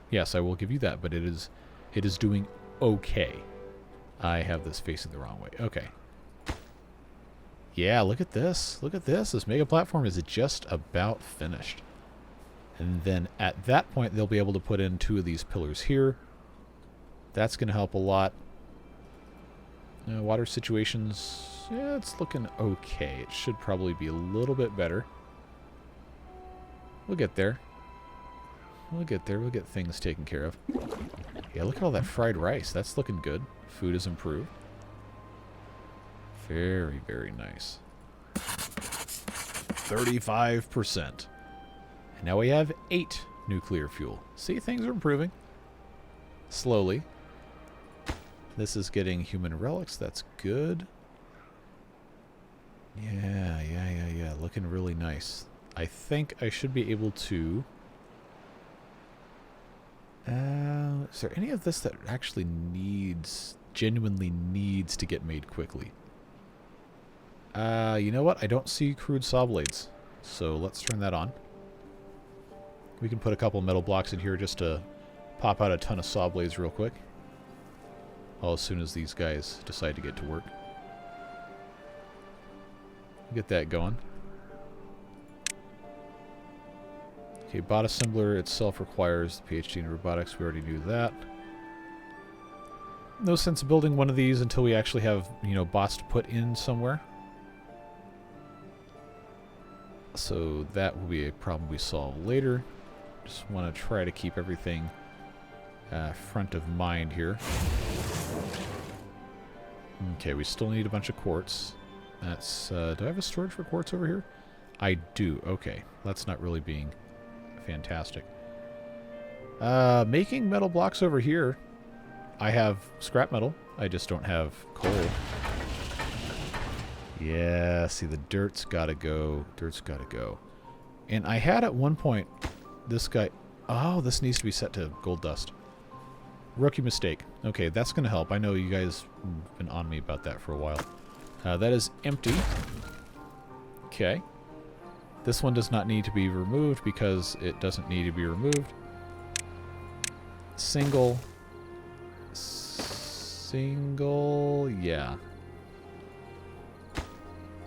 Yes, I will give you that, but it is doing okay. I have this facing the wrong way. Okay. Yeah, look at this. Look at this. This mega platform is just about finished. And then at that point, they'll be able to put in 2 of these pillars here. That's going to help a lot. Water situations, yeah, it's looking okay. It should probably be a little bit better. We'll get there. We'll get there. We'll get things taken care of. Yeah, look at all that fried rice. That's looking good. Food is improved. Very, very nice. 35%. And now we have 8 nuclear fuel. See, things are improving. Slowly. This is getting human relics. That's good. Yeah. Looking really nice. I think I should be able to... is there any of this that actually genuinely needs to get made quickly? You know what? I don't see crude saw blades. So let's turn that on. We can put a couple metal blocks in here just to pop out a ton of saw blades real quick. All as soon as these guys decide to get to work. Get that going. Okay, bot assembler itself requires the PhD in robotics. We already knew that. No sense building one of these until we actually have, you know, bots to put in somewhere. So that will be a problem we solve later. Just want to try to keep everything front of mind here. Okay, we still need a bunch of quartz. That's, do I have a storage for quartz over here? I do, okay. That's not really being fantastic. Making metal blocks over here. I have scrap metal. I just don't have coal. Yeah, see, the dirt's gotta go. Dirt's gotta go. And I had at one point this guy... Oh, this needs to be set to gold dust. Rookie mistake. Okay, that's gonna help. I know you guys have been on me about that for a while. That is empty. Okay. This one does not need to be removed because it doesn't need to be removed. Single... Single, yeah.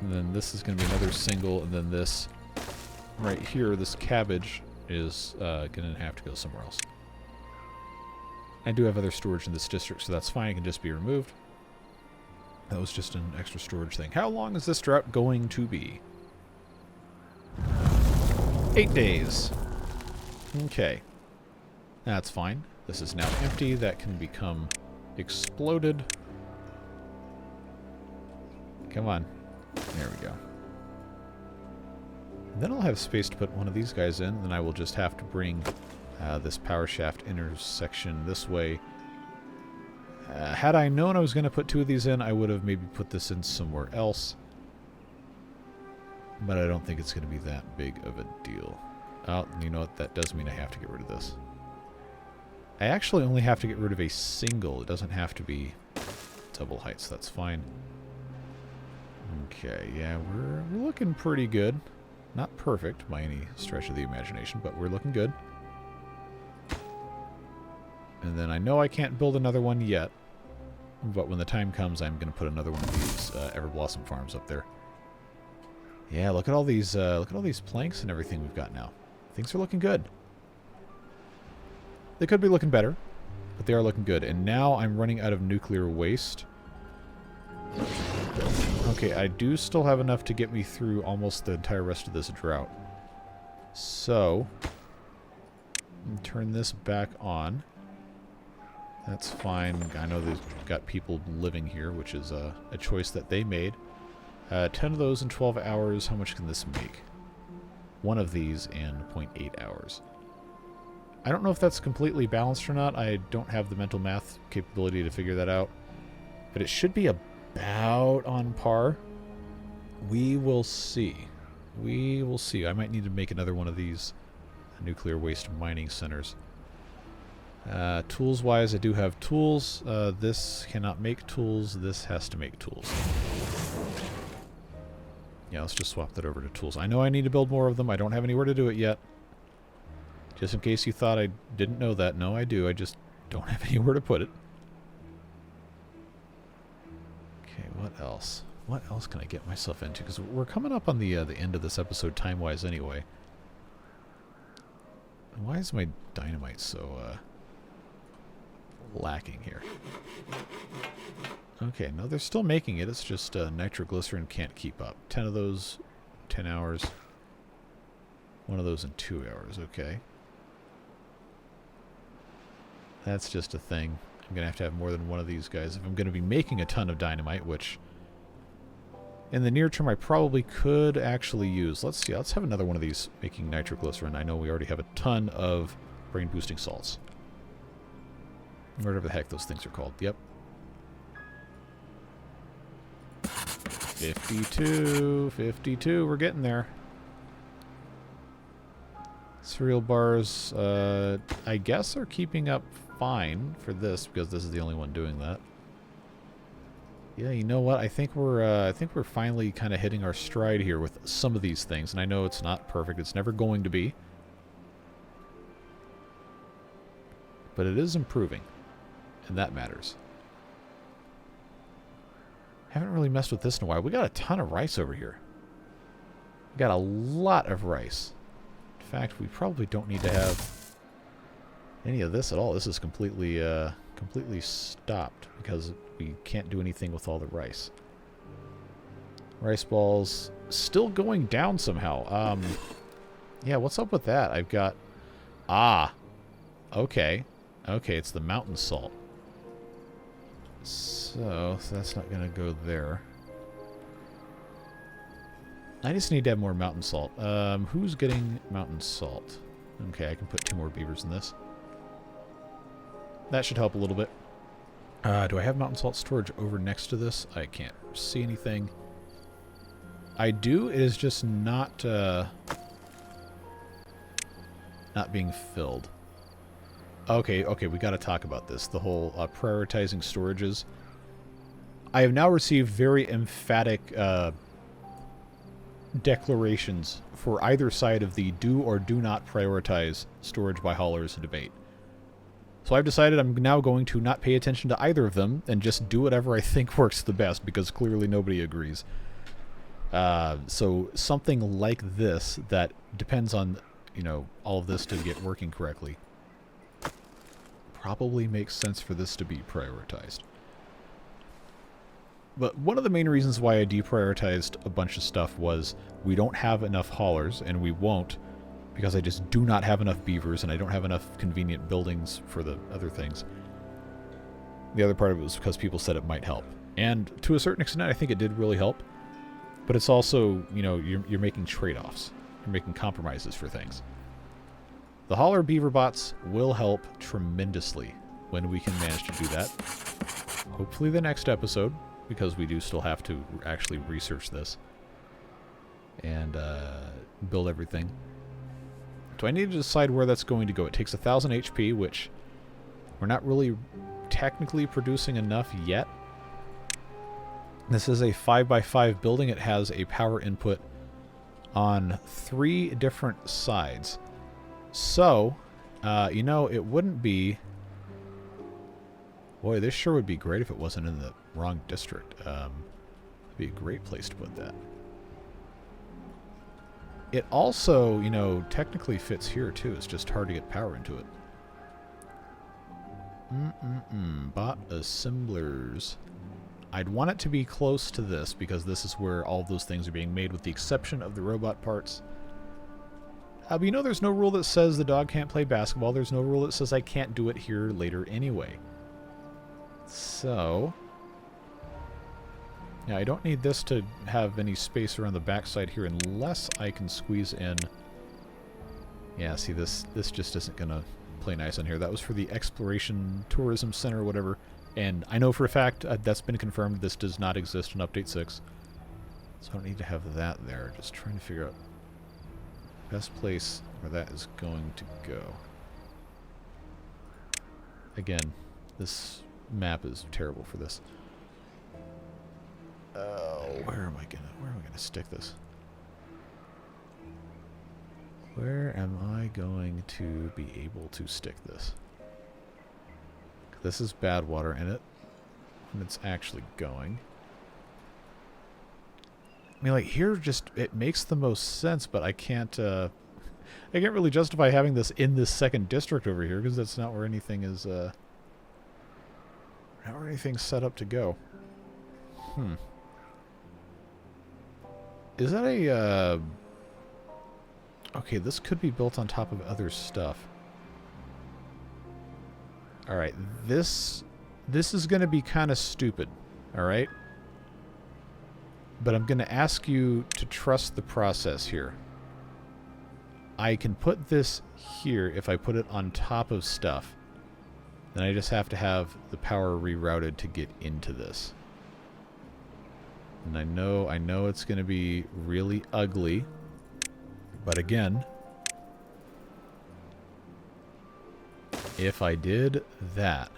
And then this is going to be another single, and then this right here, this cabbage, is going to have to go somewhere else. I do have other storage in this district, so that's fine. It can just be removed. That was just an extra storage thing. How long is this drought going to be? 8 days. Okay. That's fine. This is now empty. That can become... exploded. Come on. There we go. And then I'll have space to put one of these guys in. Then I will just have to bring this power shaft intersection this way. Had I known I was going to put 2 of these in, I would have maybe put this in somewhere else. But I don't think it's going to be that big of a deal. Oh, you know what? That does mean I have to get rid of this. I actually only have to get rid of a single. It doesn't have to be double height, so that's fine. Okay, yeah, we're looking pretty good. Not perfect by any stretch of the imagination, but we're looking good. And then I know I can't build another one yet, but when the time comes, I'm going to put another one of these Everblossom farms up there. Yeah, look at all these planks and everything we've got now. Things are looking good. They could be looking better, but they are looking good. And now I'm running out of nuclear waste. Okay, I do still have enough to get me through almost the entire rest of this drought. So, turn this back on. That's fine. I know they've got people living here, which is a choice that they made. 10 of those in 12 hours. How much can this make? One of these in 0.8 hours. I don't know if that's completely balanced or not. I don't have the mental math capability to figure that out. But it should be about on par. We will see. We will see. I might need to make another one of these nuclear waste mining centers. Tools-wise, I do have tools. This cannot make tools. This has to make tools. Yeah, let's just swap that over to tools. I know I need to build more of them. I don't have anywhere to do it yet. Just in case you thought I didn't know that. No, I do. I just don't have anywhere to put it. Okay, what else? What else can I get myself into? Because we're coming up on the end of this episode time-wise anyway. Why is my dynamite so lacking here? Okay, no, they're still making it. It's just nitroglycerin can't keep up. 10 of those, 10 hours. One of those in 2 hours, okay. That's just a thing. I'm going to have more than one of these guys. If I'm going to be making a ton of dynamite, which in the near term I probably could actually use. Let's see, let's have another one of these making nitroglycerin. I know we already have a ton of brain boosting salts. Whatever the heck those things are called. Yep. 52, 52, we're getting there. Cereal bars, I guess are keeping up fine for this, because this is the only one doing that. Yeah, you know what? I think we're finally kind of hitting our stride here with some of these things, and I know it's not perfect. It's never going to be. But it is improving, and that matters. Haven't really messed with this in a while. We got a ton of rice over here. We got a lot of rice. In fact, we probably don't need to have any of this at all. This is completely completely stopped because we can't do anything with all the rice. Rice balls still going down somehow. Yeah, what's up with that? I've got... Ah! Okay. Okay, it's the mountain salt. So that's not going to go there. I just need to have more mountain salt. Who's getting mountain salt? Okay, I can put 2 more beavers in this. That should help a little bit. Do I have mountain salt storage over next to this? I can't see anything. I do. It is just not being filled. Okay, we got to talk about this. The whole prioritizing storages. I have now received very emphatic declarations for either side of the do or do not prioritize storage by haulers debate. So I've decided I'm now going to not pay attention to either of them and just do whatever I think works the best, because clearly nobody agrees. So something like this that depends on, you know, all of this to get working correctly probably makes sense for this to be prioritized. But one of the main reasons why I deprioritized a bunch of stuff was we don't have enough haulers, and we won't, because I just do not have enough beavers, and I don't have enough convenient buildings for the other things. The other part of it was because people said it might help. And to a certain extent, I think it did really help. But it's also, you know, you're making trade-offs. You're making compromises for things. The hauler beaver bots will help tremendously when we can manage to do that. Hopefully the next episode, because we do still have to actually research this and build everything. Do I need to decide where that's going to go? It takes 1,000 HP, which we're not really technically producing enough yet. This is a 5x5 building. It has a power input on 3 different sides. So, you know, it wouldn't be... Boy, this sure would be great if it wasn't in the wrong district. It'd be a great place to put that. It also, you know, technically fits here, too. It's just hard to get power into it. Bot assemblers. I'd want it to be close to this, because this is where all of those things are being made, with the exception of the robot parts. But you know, there's no rule that says the dog can't play basketball. There's no rule that says I can't do it here later anyway. So... yeah, I don't need this to have any space around the backside here unless I can squeeze in... Yeah, see, this just isn't going to play nice on here. That was for the Exploration Tourism Center or whatever. And I know for a fact that's been confirmed. This does not exist in Update 6. So I don't need to have that there. Just trying to figure out best place where that is going to go. Again, this map is terrible for this. Oh, where am I gonna stick this? Where am I going to be able to stick this? This is bad water in it, and it's actually going. I mean, like, here just, it makes the most sense, but I can't really justify having this in this second district over here, because that's not where anything is, not where anything's set up to go. Is that a, okay, this could be built on top of other stuff. Alright, this is going to be kind of stupid, alright? But I'm going to ask you to trust the process here. I can put this here if I put it on top of stuff. Then I just have to have the power rerouted to get into this. And I know it's going to be really ugly. But again, if I did that,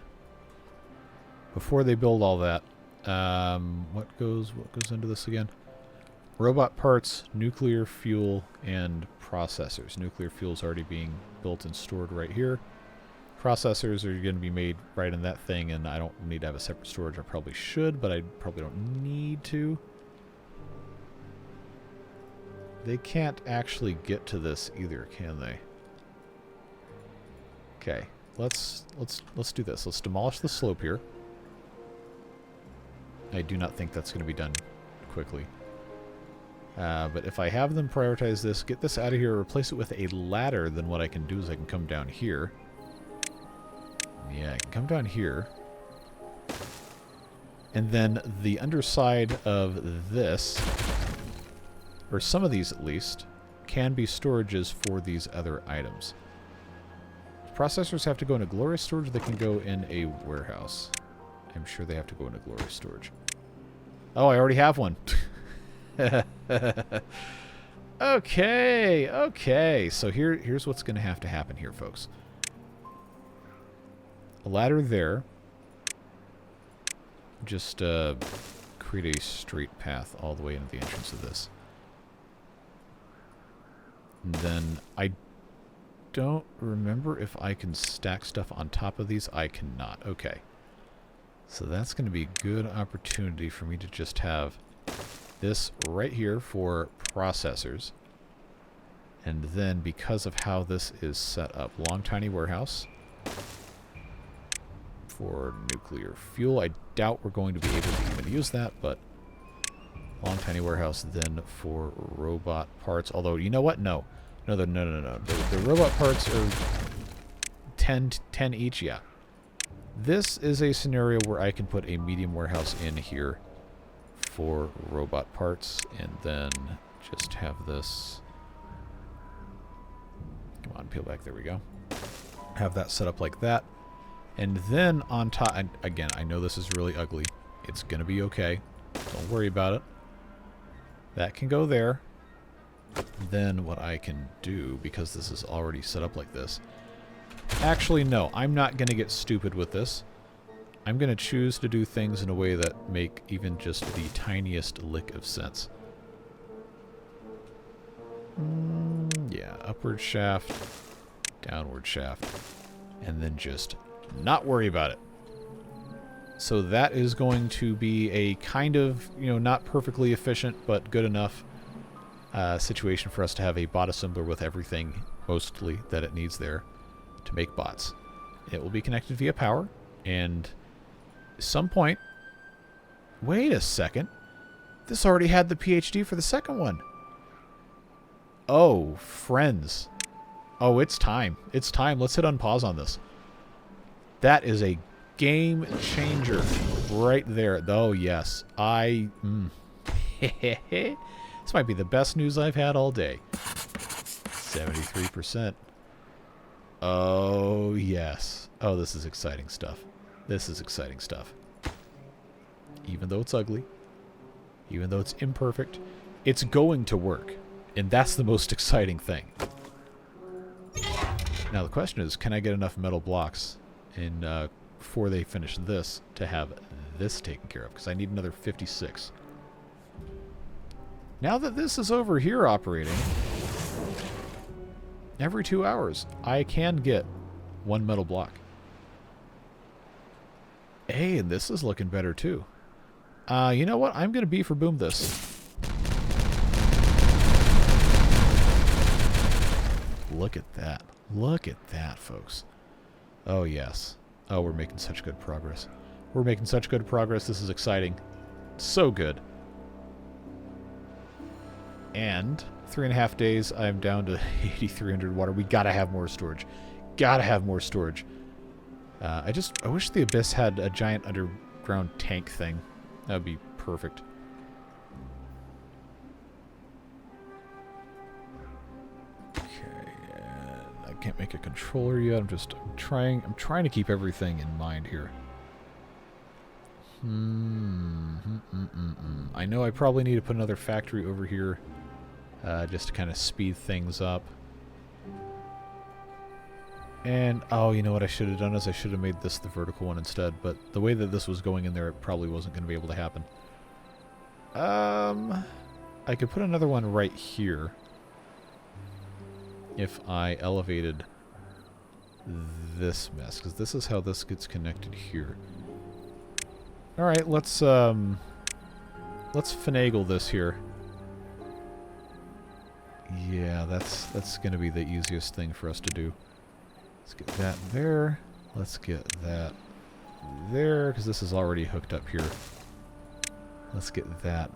before they build all that, What goes into this again? Robot parts, nuclear fuel, and processors. Nuclear fuel is already being built and stored right here. Processors are going to be made right in that thing, and I don't need to have a separate storage. I probably should, but I probably don't need to. They can't actually get to this either, can they? Okay, let's do this. Let's demolish the slope here. I do not think that's going to be done quickly. But if I have them prioritize this, get this out of here, replace it with a ladder, then what I can do is I can come down here. Yeah, I can come down here. And then the underside of this, or some of these at least, can be storages for these other items. Processors have to go into glorious storage, they can go in a warehouse. I'm sure they have to go into glorious storage. Oh, I already have one. Okay. So here's what's going to happen here, folks. A ladder there. Just create a straight path all the way into the entrance of this. And then I don't remember if I can stack stuff on top of these. I cannot. Okay. So that's going to be a good opportunity for me to just have this right here for processors. And then because of how this is set up, long tiny warehouse for nuclear fuel. I doubt we're going to be able to even use that, but long tiny warehouse then for robot parts. Although, you know what? No. The robot parts are 10 each, yeah. This is a scenario where I can put a medium warehouse in here for robot parts, and then just have this... Come on, peel back. There we go. Have that set up like that. And then on top... Again, I know this is really ugly. It's going to be okay. Don't worry about it. That can go there. Then what I can do, because this is already set up like this... Actually, no. I'm not going to get stupid with this. I'm going to choose to do things in a way that make even just the tiniest lick of sense. Yeah, upward shaft, downward shaft, and then just not worry about it. So that is going to be a kind of, not perfectly efficient, but good enough situation for us to have a bot assembler with everything, mostly, that it needs there to make bots. It will be connected via power, and at some point... Wait a second. This already had the PhD for the second one. Oh, friends. Oh, it's time. It's time. Let's hit unpause on this. That is a game changer right there. Oh, yes. This might be the best news I've had all day. 73%. Oh, yes. Oh, this is exciting stuff. This is exciting stuff. Even though it's ugly, even though it's imperfect, it's going to work. And that's the most exciting thing. Now the question is, can I get enough metal blocks in before they finish this to have this taken care of? Because I need another 56. Now that this is over here operating, every 2 hours, I can get one metal block. Hey, and this is looking better too. You know what? I'm going to beef or boom this. Look at that. Look at that, folks. Oh, yes. Oh, we're making such good progress. We're making such good progress. This is exciting. So good. And 3.5 days, I'm down to 8,300 water. We gotta have more storage. Gotta have more storage. I wish the Abyss had a giant underground tank thing. That would be perfect. I can't make a controller yet. I'm trying to keep everything in mind here. I know I probably need to put another factory over here just to kind of speed things up. And, oh, you know what I should have done is I should have made this the vertical one instead, but the way that this was going in there, it probably wasn't going to be able to happen. I could put another one right here if I elevated this mess, because this is how this gets connected here. Alright, let's finagle this here. Yeah, that's going to be the easiest thing for us to do. Let's get that there. Let's get that there, because this is already hooked up here. Let's get that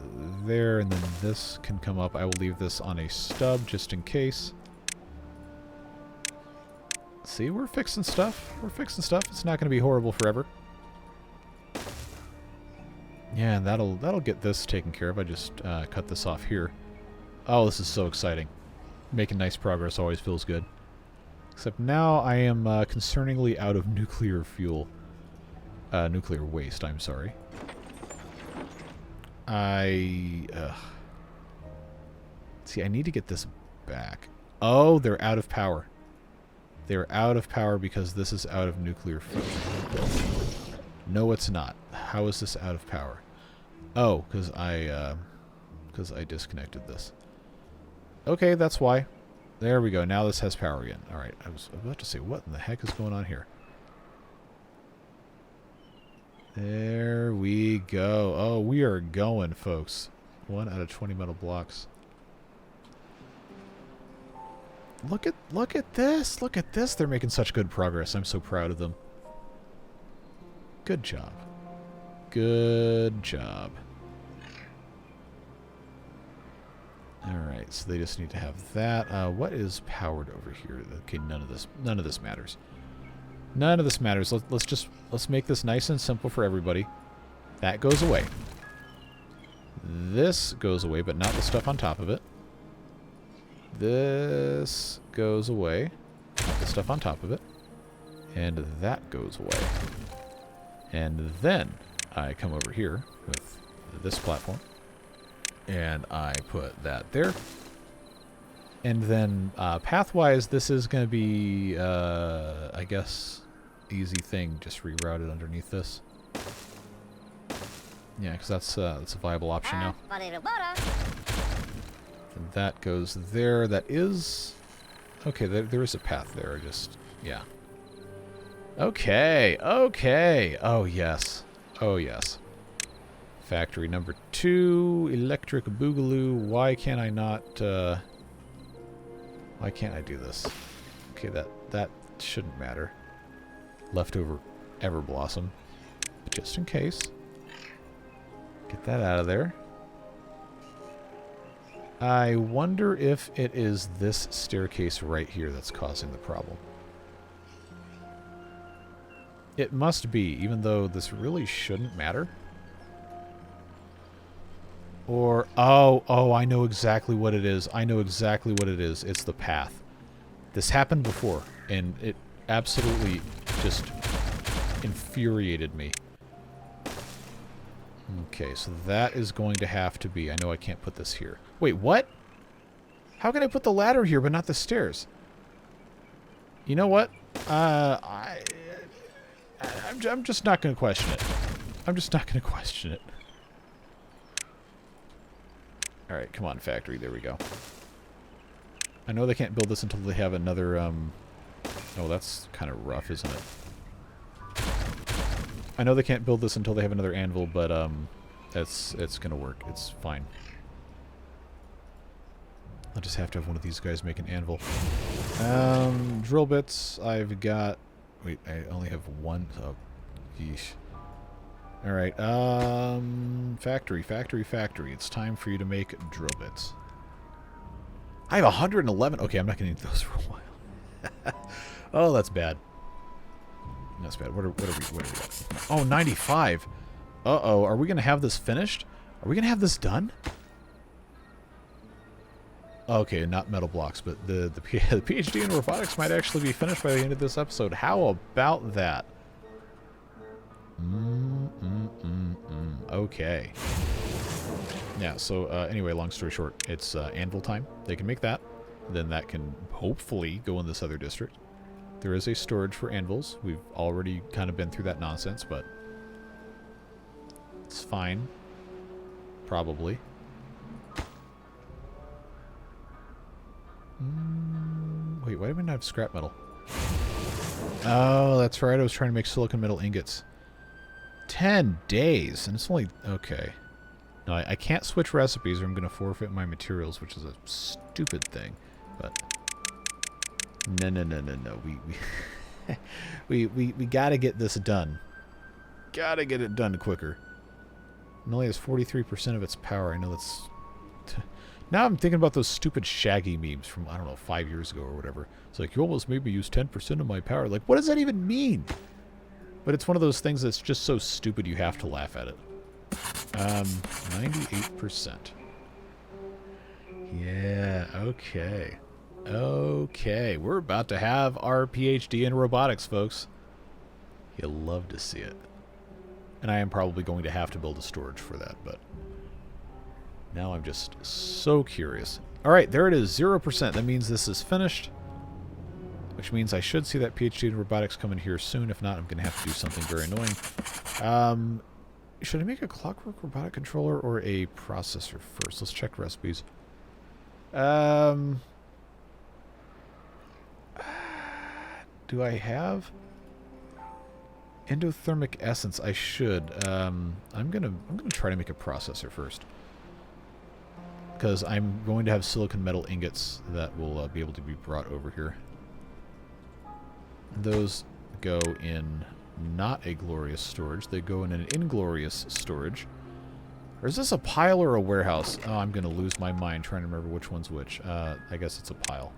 there, and then this can come up. I will leave this on a stub just in case. See, we're fixing stuff. We're fixing stuff. It's not going to be horrible forever. Yeah, and that'll get this taken care of. I just cut this off here. Oh, this is so exciting. Making nice progress always feels good. Except now I am concerningly out of nuclear fuel. Nuclear waste, I'm sorry. See, I need to get this back. Oh, they're out of power. They're out of power because this is out of nuclear fuel. No, it's not. How is this out of power? Oh, because I disconnected this. Okay, that's why. There we go. Now this has power again. Alright, I was about to say, what in the heck is going on here? There we go. Oh, we are going, folks. 1 out of 20 metal blocks. Look at this. Look at this. They're making such good progress. I'm so proud of them. Good job. Good job. Alright, so they just need to have that. What is powered over here? Okay, none of this matters. None of this matters. Let's make this nice and simple for everybody. That goes away. This goes away, but not the stuff on top of it. This goes away. Not the stuff on top of it. And that goes away. And then I come over here with this platform. And I put that there. And then pathwise, this is going to be, I guess, easy thing. Just reroute it underneath this. Yeah, because that's a viable option now. And that goes there. That is... Okay, there is a path there. Yeah. Okay, okay. Oh, yes. Oh, yes. Factory number 2, electric boogaloo. Why can't I not, why can't I do this? Okay, that shouldn't matter. Leftover Everblossom. But just in case. Get that out of there. I wonder if it is this staircase right here that's causing the problem. It must be, even though this really shouldn't matter. Or, oh, I know exactly what it is. I know exactly what it is. It's the path. This happened before, and it absolutely just infuriated me. Okay, so that is going to have to be... I know I can't put this here. Wait, what? How can I put the ladder here, but not the stairs? You know what? I'm just not going to question it. I'm just not going to question it. Alright, come on, factory. There we go. I know they can't build this until they have another, Oh, that's kind of rough, isn't it? I know they can't build this until they have another anvil, but, it's gonna work. It's fine. I'll just have to have one of these guys make an anvil. Drill bits, I've got... Wait, I only have one. Oh, yeesh. Alright, factory. It's time for you to make drill bits. I have 111. Okay, I'm not going to need those for a while. Oh, that's bad. That's bad. What are we at? Oh, 95. Uh-oh, are we going to have this finished? Are we going to have this done? Okay, not metal blocks, but the PhD in robotics might actually be finished by the end of this episode. How about that? Okay. Yeah, so anyway, long story short, it's anvil time. They can make that. Then that can hopefully go in this other district. There is a storage for anvils. We've already kind of been through that nonsense, but it's fine. Probably. Wait, why do we not have scrap metal? Oh, that's right. I was trying to make silicon metal ingots. 10 days, and it's only... Okay. No, I can't switch recipes or I'm going to forfeit my materials, which is a stupid thing. But... No. We got to get this done. Got to get it done quicker. It only has 43% of its power. I know that's... Now I'm thinking about those stupid Shaggy memes from, I don't know, 5 years ago or whatever. It's like, you almost made me use 10% of my power. Like, what does that even mean? But it's one of those things that's just so stupid you have to laugh at it. 98%. Yeah, okay. Okay, we're about to have our PhD in robotics, folks. You'll love to see it. And I am probably going to have to build a storage for that, but... Now I'm just so curious. Alright, there it is, 0%. That means this is finished. Which means I should see that PhD in robotics come in here soon. If not, I'm going to have to do something very annoying. Should I make a clockwork robotic controller or a processor first? Let's check recipes. Do I have endothermic essence? I should. I'm gonna try to make a processor first, because I'm going to have silicon metal ingots that will be able to be brought over here. Those go in not a glorious storage. They go in an inglorious storage. Or is this a pile or a warehouse? Oh, I'm going to lose my mind trying to remember which one's which. I guess it's a pile.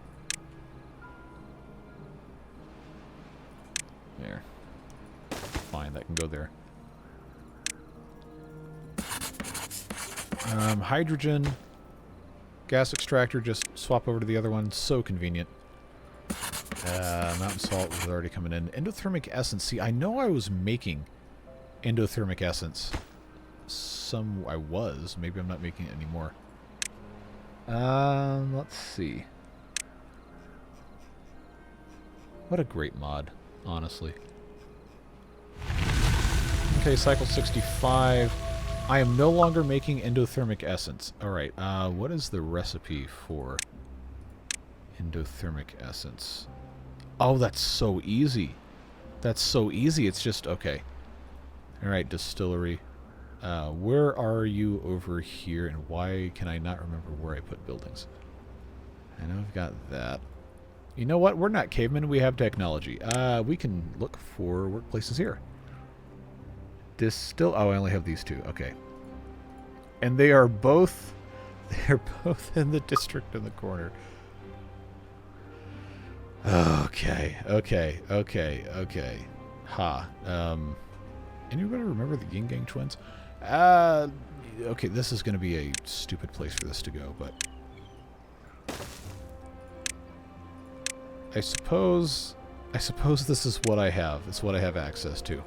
There. Fine, that can go there. Hydrogen. Gas extractor, just swap over to the other one. So convenient. Mountain salt was already coming in. Endothermic essence. See, I know I was making endothermic essence. I was. Maybe I'm not making it anymore. Let's see. What a great mod, honestly. Okay, cycle 65. I am no longer making endothermic essence. Alright, what is the recipe for endothermic essence? Oh, that's so easy. That's so easy. It's just, okay. Alright, distillery. Where are you over here, and why can I not remember where I put buildings? I know I've got that. You know what? We're not cavemen. We have technology. We can look for workplaces here. Oh, I only have these two. Okay. And they are both... They're both in the district in the corner. Okay. Ha. Anybody remember the Yin Gang twins? Okay, this is going to be a stupid place for this to go, but... I suppose this is what I have. It's what I have access to.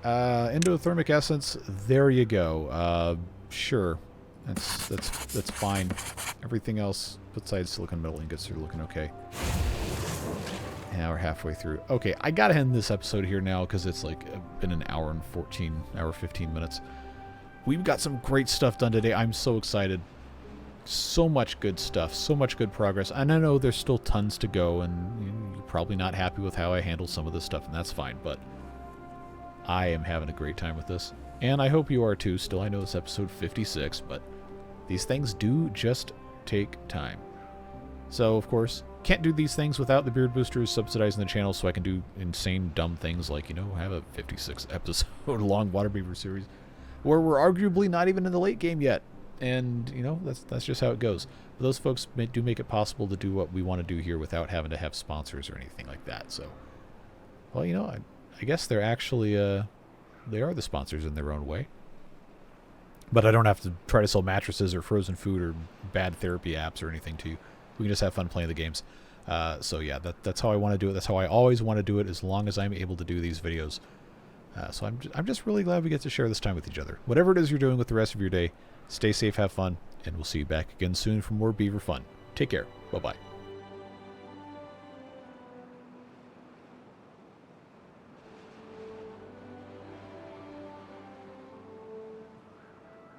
Endothermic essence, there you go. Sure. That's fine. Everything else besides silicon metal ingots are looking okay. Now we're halfway through. Okay, I gotta end this episode here now because it's like been an hour and 15 minutes. We've got some great stuff done today. I'm so excited. So much good stuff. So much good progress. And I know there's still tons to go, and you're probably not happy with how I handle some of this stuff, and that's fine, but I am having a great time with this. And I hope you are too. Still, I know it's episode 56, but these things do just take time. So, of course, can't do these things without the beard boosters subsidizing the channel, so I can do insane, dumb things like, have a 56 episode long Waterbeaver series where we're arguably not even in the late game yet. And, that's just how it goes. But those folks do make it possible to do what we want to do here without having to have sponsors or anything like that. So, well, I guess they're actually, they are the sponsors in their own way. But I don't have to try to sell mattresses or frozen food or bad therapy apps or anything to you. We can just have fun playing the games. So yeah, that's how I want to do it. That's how I always want to do it, as long as I'm able to do these videos. So I'm just really glad we get to share this time with each other. Whatever it is you're doing with the rest of your day, stay safe, have fun, and we'll see you back again soon for more beaver fun. Take care. Bye-bye.